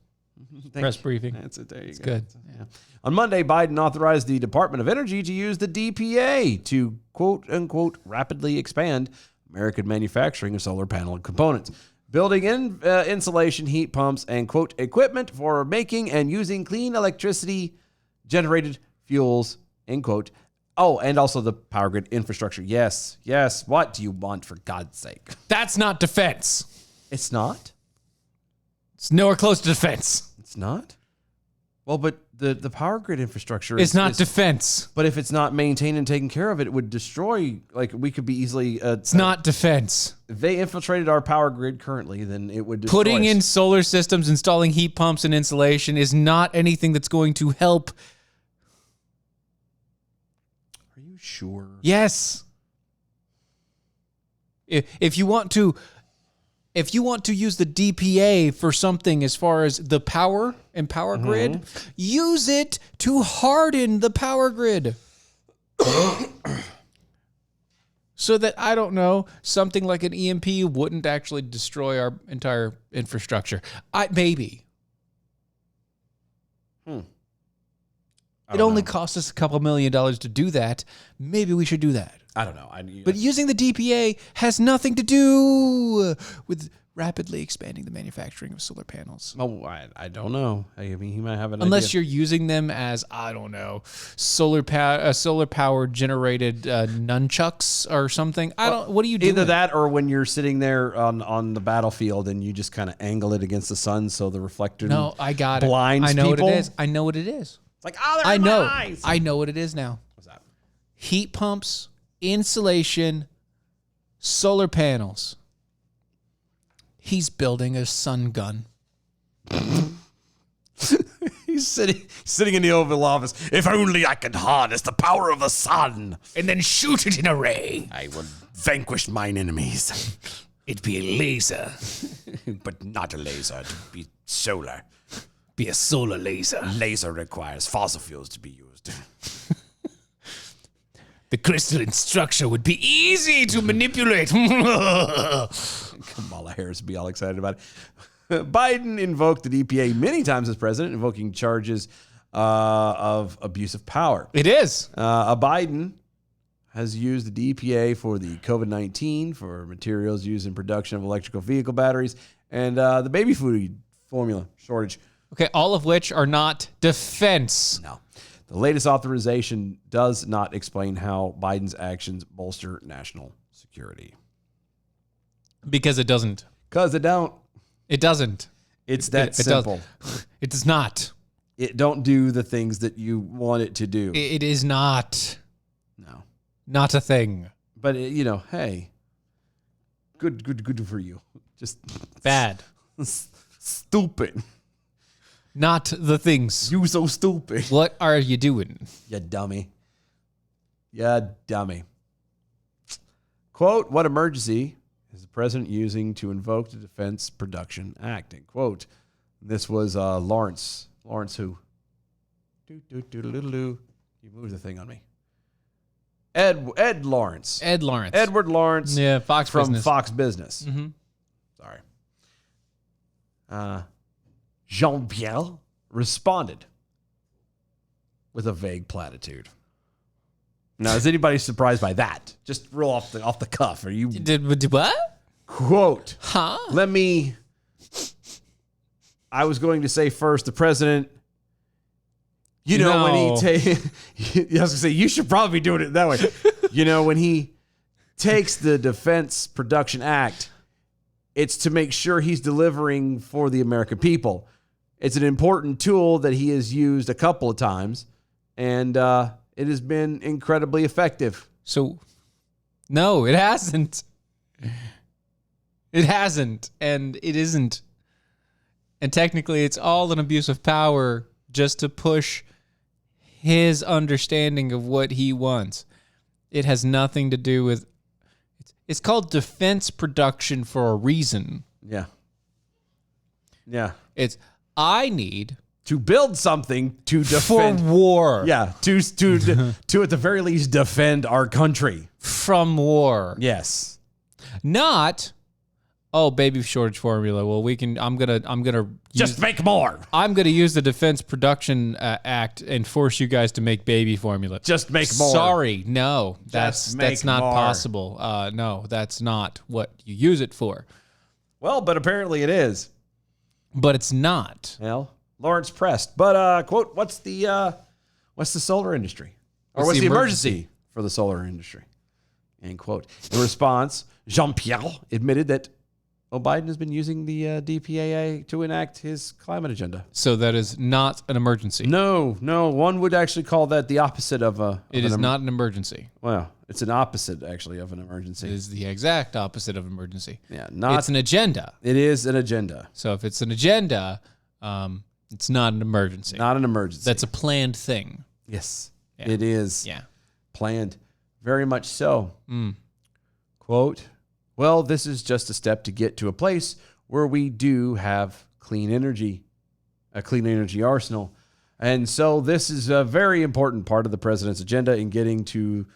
briefing. That's it. There you go. Good. Yeah. On Monday, Biden authorized the Department of Energy to use the DPA to quote unquote rapidly expand American manufacturing of solar panel components, building in insulation, heat pumps, and quote equipment for making and using clean electricity generated fuels, end quote. Oh, and also the power grid infrastructure. Yes. What do you want, for God's sake? That's not defense. It's not. It's nowhere close to defense. It's not. Well, but the power grid infrastructure It's not defense. But if it's not maintained and taken care of, it would destroy. Like, we could be easily. It's not defense. If they infiltrated our power grid currently, then it would destroy Putting us. in solar systems, installing heat pumps and insulation is not anything that's going to help. Are you sure? Yes. If you want to use the DPA for something as far as the power and power grid, use it to harden the power grid. So that, I don't know, something like an EMP wouldn't actually destroy our entire infrastructure. Maybe. It only costs us a couple $1 million to do that. Maybe we should do that. I don't know. But using the DPA has nothing to do with rapidly expanding the manufacturing of solar panels. Oh, I don't know. I mean, he might have an Unless idea. you're using them as, I don't know, solar power generated nunchucks or something. What do you do? Either that, or when you're sitting there on the battlefield and you just kind of angle it against the sun so the reflector. No, I got it. blinds I know people. what it is. I know what it is. It's like, oh, they're I in know. my eyes. I know what it is now. What's that? Heat pumps, insulation, solar panels. He's building a sun gun. He's sitting in the Oval Office. If only I could harness the power of the sun, And then shoot it in a ray. I would vanquish mine enemies. It'd be a laser. But not a laser. It'd be solar. Be a solar laser. Laser requires fossil fuels to be used. The crystalline structure would be easy to manipulate. Kamala Harris would be all excited about it. Biden invoked the DPA many times as president, invoking charges of abuse of power. It is. Biden has used the DPA for the COVID-19, for materials used in production of electrical vehicle batteries, and the baby food formula shortage. Okay, all of which are not defense. No. The latest authorization does not explain how Biden's actions bolster national security. Because it doesn't. Because it don't. It doesn't. It's that It does- simple. It does not. It don't do the things that you want it to do. It is not. No. Not a thing. But, hey, Good for you. Just Bad. stupid. Not the things. You so stupid. What are you doing? You dummy. You dummy. Quote, what emergency is the president using to invoke the Defense Production Act? End quote. This was Lawrence. Lawrence who? You moved the thing on me. Ed Lawrence. Ed Lawrence. Edward Lawrence. Yeah, Fox from Business. Fox Business. Mm-hmm. Sorry. Jean-Pierre responded with a vague platitude. Now, is anybody surprised by that? Just real off the cuff. Are you Did what? quote? Huh? I was going to say first, the president. You know, when he I was gonna say you should probably be doing it that way. When he takes the Defense Production Act, it's to make sure he's delivering for the American people. It's an important tool that he has used a couple of times, and it has been incredibly effective. So, no, it hasn't. It hasn't, and it isn't. And technically, it's all an abuse of power just to push his understanding of what he wants. It has nothing to do with... It's called defense production for a reason. Yeah. Yeah. It's, I need... To build something to defend. For war. Yeah. To at the very least defend our country. From war. Yes. Not... Oh, baby shortage formula. Well, I'm gonna just make more. I'm gonna use the Defense Production Act and force you guys to make baby formula. Just make more. Sorry, no, that's not more. possible. No, that's not what you use it for. Well, but apparently it is. But it's not. Well, Lawrence pressed. But quote, what's the solar industry, or what's the emergency for the solar industry? End quote. In response, Jean-Pierre admitted that Biden has been using the DPAA to enact his climate agenda. So that is not an emergency. No. One would actually call that the opposite of a... It is not an emergency. Well, it's an opposite, actually, of an emergency. It is the exact opposite of emergency. Yeah, it's an agenda. It is an agenda. So if it's an agenda, it's not an emergency. Not an emergency. That's a planned thing. Yes, Yeah. it is. Yeah. Planned. Very much so. Quote, well, this is just a step to get to a place where we do have clean energy, a clean energy arsenal. And so this is a very important part of the president's agenda in getting to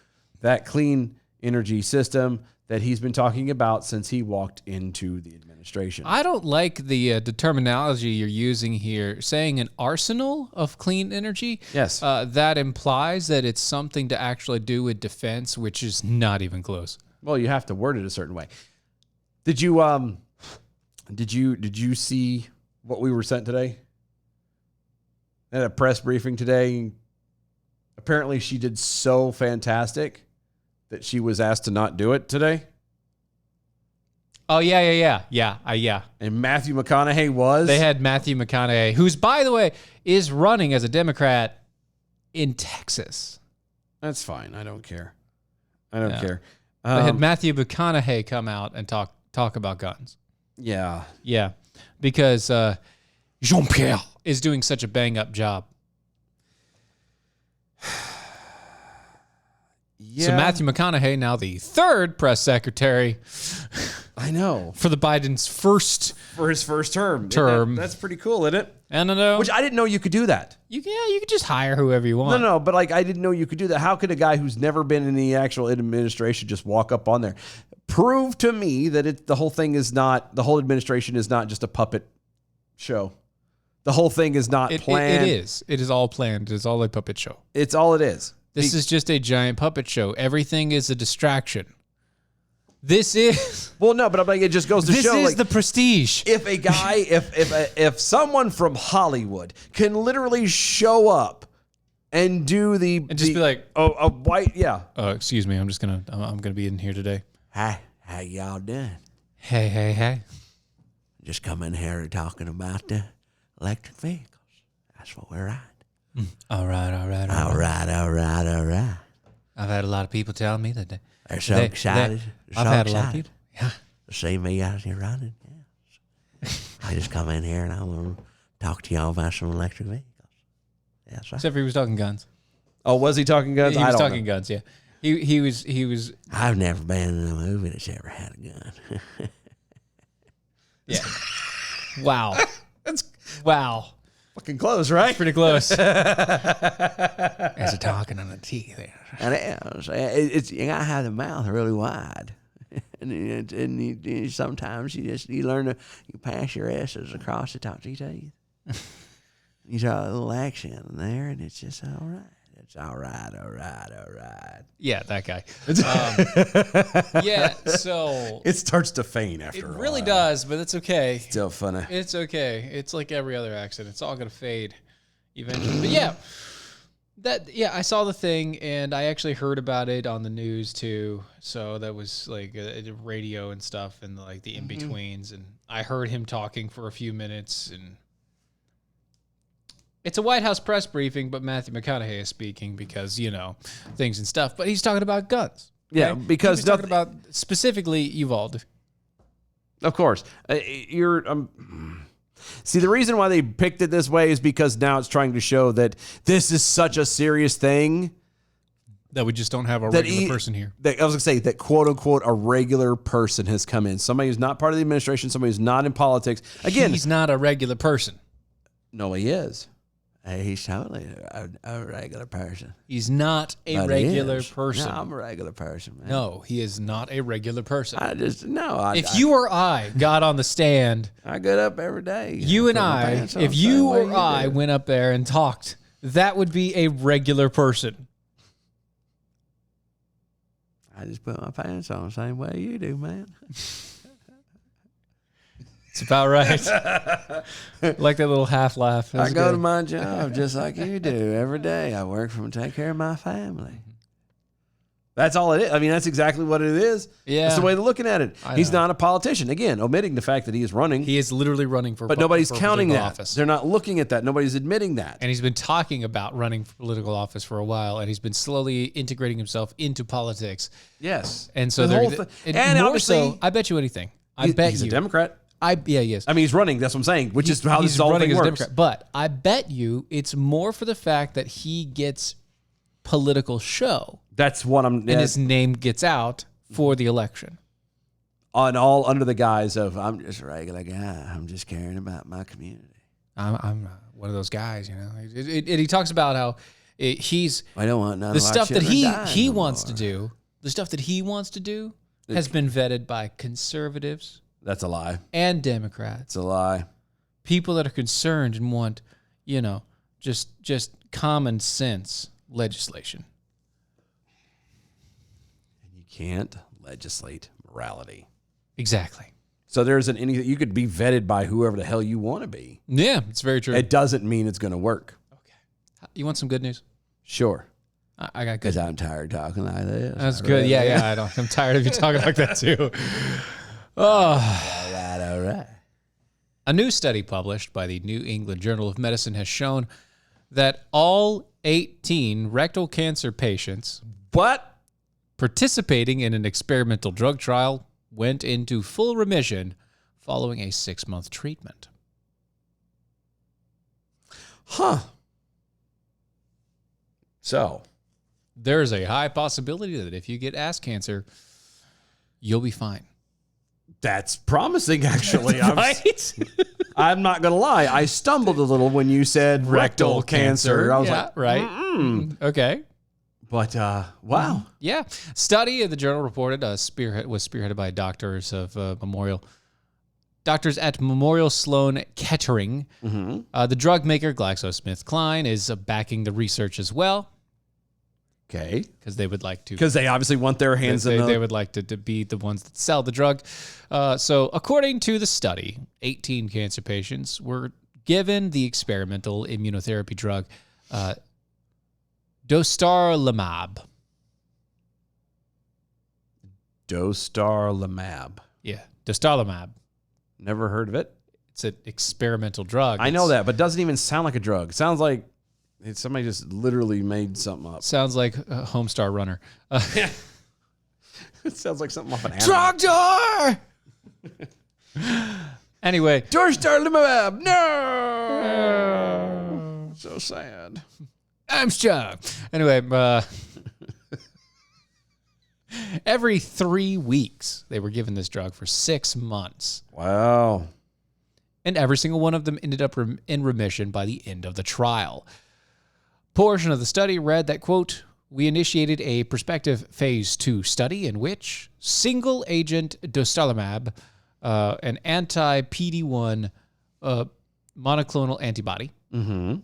that clean energy system that he's been talking about since he walked into the administration. I don't like the terminology you're using here, saying an arsenal of clean energy. Yes. That implies that it's something to actually do with defense, which is not even close. Well, you have to word it a certain way. Did you see what we were sent today? At a press briefing today, apparently she did so fantastic that she was asked to not do it today. Oh, yeah. And Matthew McConaughey was? They had Matthew McConaughey, who's, by the way, is running as a Democrat in Texas. That's fine. I don't care. I don't care. They had Matthew McConaughey come out and talk about guns. Yeah. Yeah, because Jean-Pierre is doing such a bang-up job. Yeah. So Matthew McConaughey, now the third press secretary I know. for the Biden's first For his first term. That's pretty cool, isn't it? I don't know. Which I didn't know you could do that. You could just hire whoever you want. No, but like I didn't know you could do that. How could a guy who's never been in the actual administration just walk up on there? Prove to me that the whole administration is not just a puppet show. The whole thing is not planned. It is. It is all planned. It is all a puppet show. It's all it is. This is just a giant puppet show. Everything is a distraction. This is... Well, no, but I'm like, it just goes to This show. is like, the prestige. if a guy, if someone from Hollywood can literally show up and do And just be like, a white, yeah. excuse me, I'm gonna be in here today. Hi, how y'all doing? Hey. Just come in here talking about the electric vehicles. That's what we're at. All right. All right. I've had a lot of people telling me that They're so excited. I've had a lot of people. Yeah. see me out here running. Yes. I just come in here and I want to talk to y'all about some electric vehicles. That's right. Except for he was talking guns. Oh, was he talking guns? He I was don't talking know. guns. Yeah, he was. I've never been in a movie that's ever had a gun. Yeah. Wow. That's Wow. fucking close, right? Pretty close. As a talking on the teeth there. And it's you gotta have the mouth really wide, and sometimes you learn to pass your S's across the top of your teeth. You got a little accent in there, and it's just all right. It's all right, all right, all right. Yeah, that guy. Yeah, so It starts to feign it after a really while. does, but it's okay. Still funny. It's okay. It's like every other accent. It's all gonna fade eventually. But yeah, I saw the thing and I actually heard about it on the news too. So that was like radio and stuff and like the in betweens. And I heard him talking for a few minutes. And it's a White House press briefing, but Matthew McConaughey is speaking because things and stuff. But he's talking about guns. Yeah, okay? because he's talking about specifically Uvalde. Of course. See, the reason why they picked it this way is because now it's trying to show that this is such a serious thing. That we just don't have a That regular person here. I was going to say that, quote unquote, a regular person has come in. Somebody who's not part of the administration, somebody who's not in politics. Again, He's not a regular person. no, he is. Hey, he's totally a regular person. He's not a But he regular is. person. No, I'm a regular person, man. No, he is not a regular person. If You or I got on the stand, I get up every day. you and put my I, pants on if the you same way or I do. went up there and talked, that would be a regular person. I just put my pants on the same way you do, man. It's about right. Like that little half laugh. I go to my job just like you do every day. I work from take care of my family. That's all it is. I mean, that's exactly what it is. Yeah. That's the way they're looking at it. I He's know. not a politician. Again, omitting the fact that he is running, He is literally running for but nobody's for counting political that. office. They're not looking at that. Nobody's admitting that. And he's been talking about running for political office for a while, and he's been slowly integrating himself into politics. Yes. And so The they're, whole and, and more obviously, so, I bet you anything. he's a Democrat. Yeah, he is. I mean, he's running. That's what I'm saying, which is how He's this whole running thing as a works. Democrat. But I bet you it's more for the fact that he gets political show That's what I'm. and his name gets out for the election. On all under the guise of I'm just a regular guy. I'm just caring about my community. I'm one of those guys, And he talks about how he's I don't want none the of our stuff that children he dying no wants to more. do. The stuff that he wants to do has been vetted by conservatives that's a lie. and Democrats. It's a lie. People that are concerned and want, just common sense legislation. You can't legislate morality. Exactly. So there isn't any. You could be vetted by whoever the hell you want to be. Yeah, it's very true. It doesn't mean it's going to work. You want some good news? Sure. I got good. Because I'm tired of talking like this. That's I good. really Yeah, am. yeah. I know. I'm tired of you talking like that too. Oh. All right, all right. A new study published by the New England Journal of Medicine has shown that all 18 rectal cancer patients What? participating in an experimental drug trial went into full remission following a 6-month treatment. Huh. So There's a high possibility that if you get ass cancer, you'll be fine. that's promising, actually. Right? I'm not going to lie. I stumbled a little when you said rectal cancer. I was yeah, like, right. Okay. but wow. Yeah. Study the journal reported was spearheaded by doctors at Memorial Sloan Kettering. The drug maker GlaxoSmithKline is backing the research as well Okay. because they would like to. Because they obviously want their hands in They the. would like to be the ones that sell the drug. So according to the study, 18 cancer patients were given the experimental immunotherapy drug dostarlimab. Dostarlimab. Yeah, dostarlimab. Never heard of it. It's an experimental drug. I know that, but it doesn't even sound like a drug. It sounds like somebody just literally made something up. Sounds like a Homestar Runner. It sounds like something off an anime. Doctor! Anyway, George Starlimab. No. So sad. I'm strong. Anyway, every 3 weeks they were given this drug for 6 months. Wow. And every single one of them ended up in remission by the end of the trial. Portion of the study read that, quote, we initiated a prospective phase 2 study in which single agent dostarlimab, an anti-PD-1 monoclonal antibody, the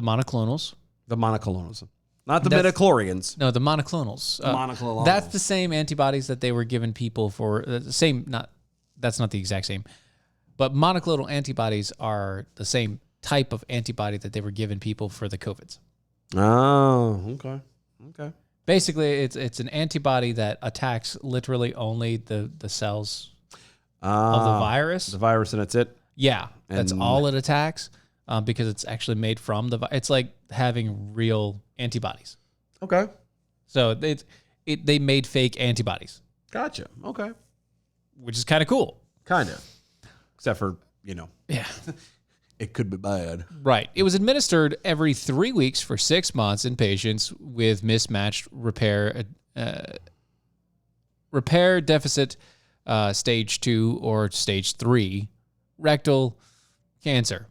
monoclonals. The monoclonals. Not the midichlorians. No, the monoclonals. Monoclonals. That's the same antibodies that they were giving people for the same. That's not the exact same, but monoclonal antibodies are the same type of antibody that they were giving people for the COVIDs. Oh, okay. Okay. Basically, it's an antibody that attacks literally only the cells of the virus. The virus, and that's it. Yeah, that's And- all it attacks because it's actually made from it's like having real antibodies. Okay. So they made fake antibodies, Gotcha. Okay. which is kind of cool. Kind of. Except for, Yeah. it could be bad. Right. It was administered every 3 weeks for 6 months in patients with mismatched repair deficit stage 2 or stage 3 rectal cancer.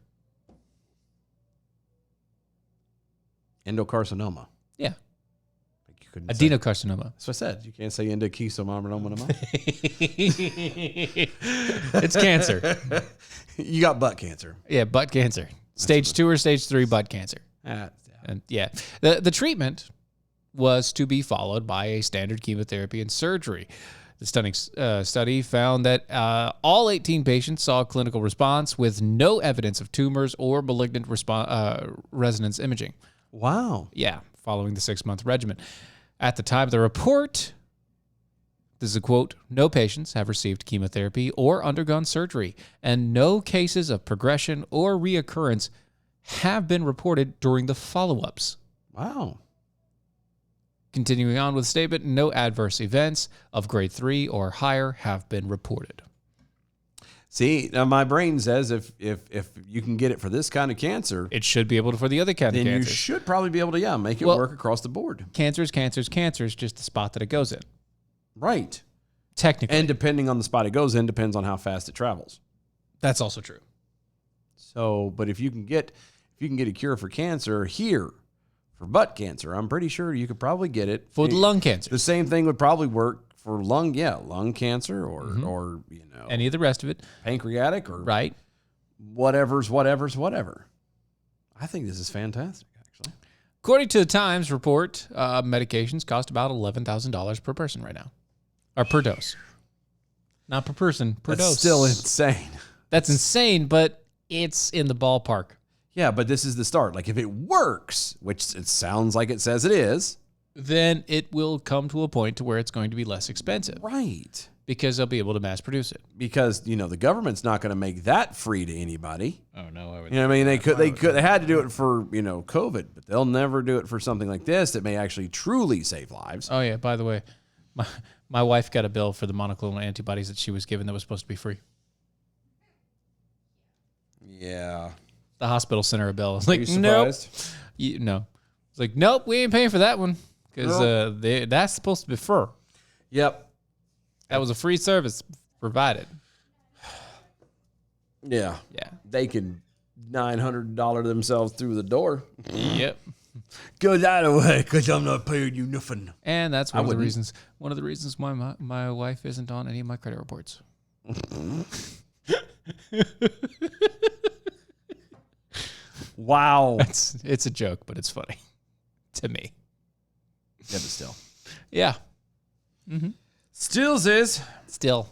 Endocarcinoma. Yeah. Like you couldn't say. Adenocarcinoma. That's what I said. You can't say endocarcinoma. It's cancer. You got butt cancer. Yeah, butt cancer. Stage 2 or stage 3 butt cancer. And yeah, the treatment was to be followed by a standard chemotherapy and surgery. The stunning study found that all 18 patients saw a clinical response with no evidence of tumors or malignant resonance imaging. Wow. Yeah, following the 6-month regimen. At the time of the report, this is a quote, no patients have received chemotherapy or undergone surgery, and no cases of progression or reoccurrence have been reported during the follow-ups. Wow. Continuing on with the statement, no adverse events of grade 3 or higher have been reported. See, now my brain says if you can get it for this kind of cancer, It should be able to for the other kind of then you cancers. should probably be able to, make it Well- work across the board. Cancers, just the spot that it goes in. Right. Technically. And depending on the spot it goes in, depends on how fast it travels. That's also true. So, but if you can get a cure for cancer here, for butt cancer, I'm pretty sure you could probably get it For the lung cancer. The same thing would probably work for lung cancer or Any of the rest of it. pancreatic or Right. whatever's. I think this is fantastic, actually. According to the Times report, medications cost about $11,000 per person right now. Or per dose. Not per person, per That's dose. still insane. That's insane, but it's in the ballpark. Yeah, but this is the start. Like if it works, which it sounds like it says it is, Then it will come to a point to where it's going to be less expensive right? because they'll be able to mass produce it. Because the government's not going to make that free to anybody. Oh no, I would. You know what I mean? They had to do it for COVID, but they'll never do it for something like this that may actually truly save lives. Oh yeah, by the way, my wife got a bill for the monoclonal antibodies that she was given that was supposed to be free. Yeah. The hospital sent her a bill. I was like, you nope. surprised? No. It's like, nope, we ain't paying for that one because that's supposed to be free. Yep. That was a free service provided. Yeah. Yeah. They can $900 themselves through the door. Yep. Go that away, because I'm not paying you nothing. And that's one of the wouldn't. reasons. One of the reasons why my wife isn't on any of my credit reports. Wow. It's a joke, but it's funny to me. Yeah, but still. Yeah. Stills is. Still.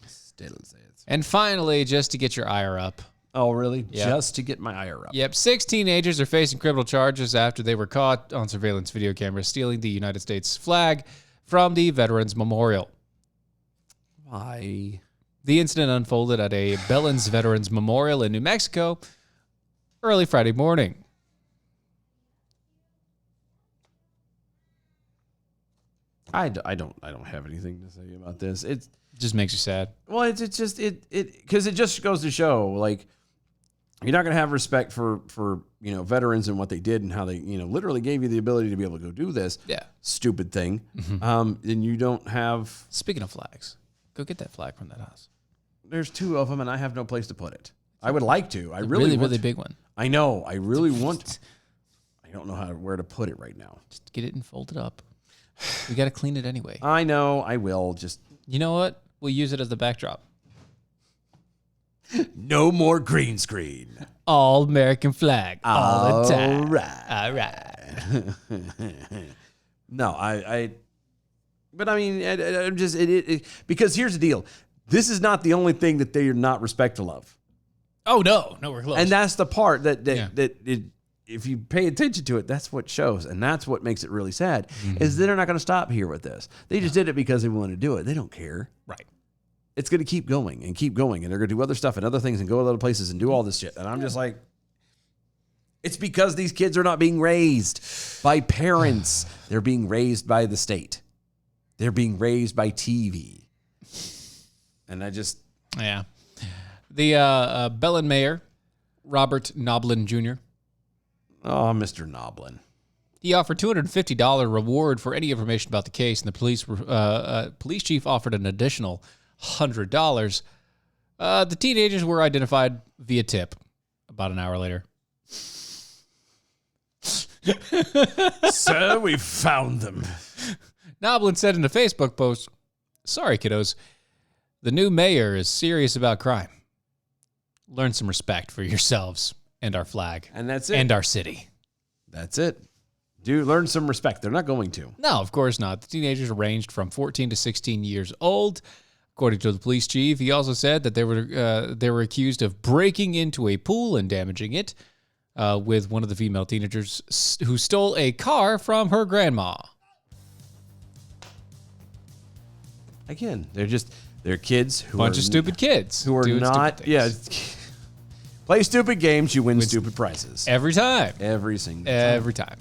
Stills is. And finally, just to get your ire up. Oh, really? Yep. Just to get my ire up. Yep, 6 teenagers are facing criminal charges after they were caught on surveillance video cameras stealing the United States flag from the Veterans Memorial. Why? The incident unfolded at a Bellins Veterans Memorial in New Mexico early Friday morning. I don't have anything to say about this. It's Just makes you sad. well, it's just because it just goes to show like you're not going to have respect for veterans and what they did and how they literally gave you the ability to be able to go do this stupid thing. Then you don't have. Speaking of flags, go get that flag from that house. There's 2 of them, and I have no place to put it. I would like to. I really really, want really to. big one. I know. I really want. I don't know where to put it right now. Just get it and fold it up. We got to clean it anyway. I know. I will. Just You know what? We'll use it as the backdrop. no more green screen. All American flag. All the time. right. All right. No, but I mean, I'm just because here's the deal. This is not the only thing that they are not respectful of, Oh, no. No, we're close. and that's the part that Yeah. if you pay attention to it, that's what shows, and that's what makes it really sad. Is they're not going to stop here with this. They just did it because they want to do it. They don't care. Right. It's going to keep going, and they're going to do other stuff and other things and go to other places and do all this shit. And I'm just like, it's because these kids are not being raised by parents. They're being raised by the state. They're being raised by TV. And I just... Yeah. The Bellin mayor, Robert Noblin Jr., Oh, Mr. Noblin. he offered $250 reward for any information about the case, and the police chief offered an additional $100. The teenagers were identified via tip about an hour later. Sir, we found them. Noblin said in a Facebook post, "Sorry, kiddos. The new mayor is serious about crime. Learn some respect for yourselves and our flag. And that's it. And our city." That's it. Dude, learn some respect. They're not going to. No, of course not. The teenagers ranged from 14 to 16 years old. According to the police chief, he also said that they were accused of breaking into a pool and damaging it with one of the female teenagers who stole a car from her grandma. Again, they're kids who Bunch are of stupid kids who are doing not stupid things. play stupid games, you win stupid prizes. Every time. Every single time. Every time.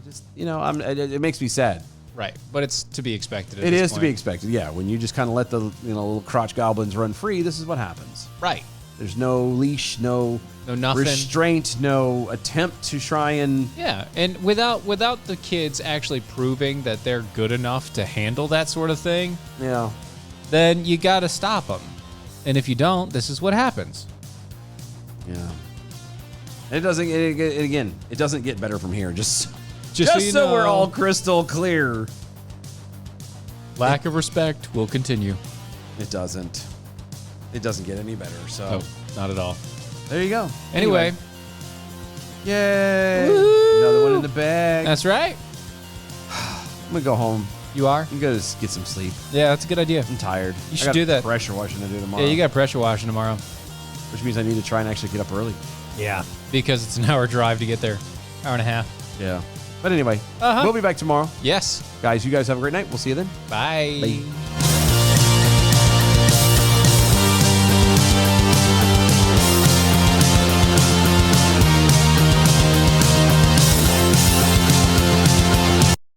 I just it makes me sad. Right. But it's to be expected. It is to be expected. Yeah, when you just kind of let the little crotch goblins run free, this is what happens. Right. There's no leash, no nothing. restraint, no attempt to try and Yeah, and without the kids actually proving that they're good enough to handle that sort of thing, then you got to stop them. And if you don't, this is what happens. Yeah. It doesn't. It doesn't get better from here. Just so you know, we're all crystal clear. Lack of respect will continue. It doesn't. It doesn't get any better. So Oh, not at all. there you go. Anyway, Yay! Woo! Another one in the bag. that's right. I'm gonna go home. You are? I'm gonna just get some sleep. Yeah, that's a good idea. I'm tired. You should I got do that. Pressure washing to do tomorrow. Yeah, you got pressure washing tomorrow which means I need to try and actually get up early. Yeah. because it's an hour drive to get there. Hour and a half. Yeah. But anyway, Uh-huh. we'll be back tomorrow. Yes. Guys, you guys have a great night. We'll see you then. Bye. Bye.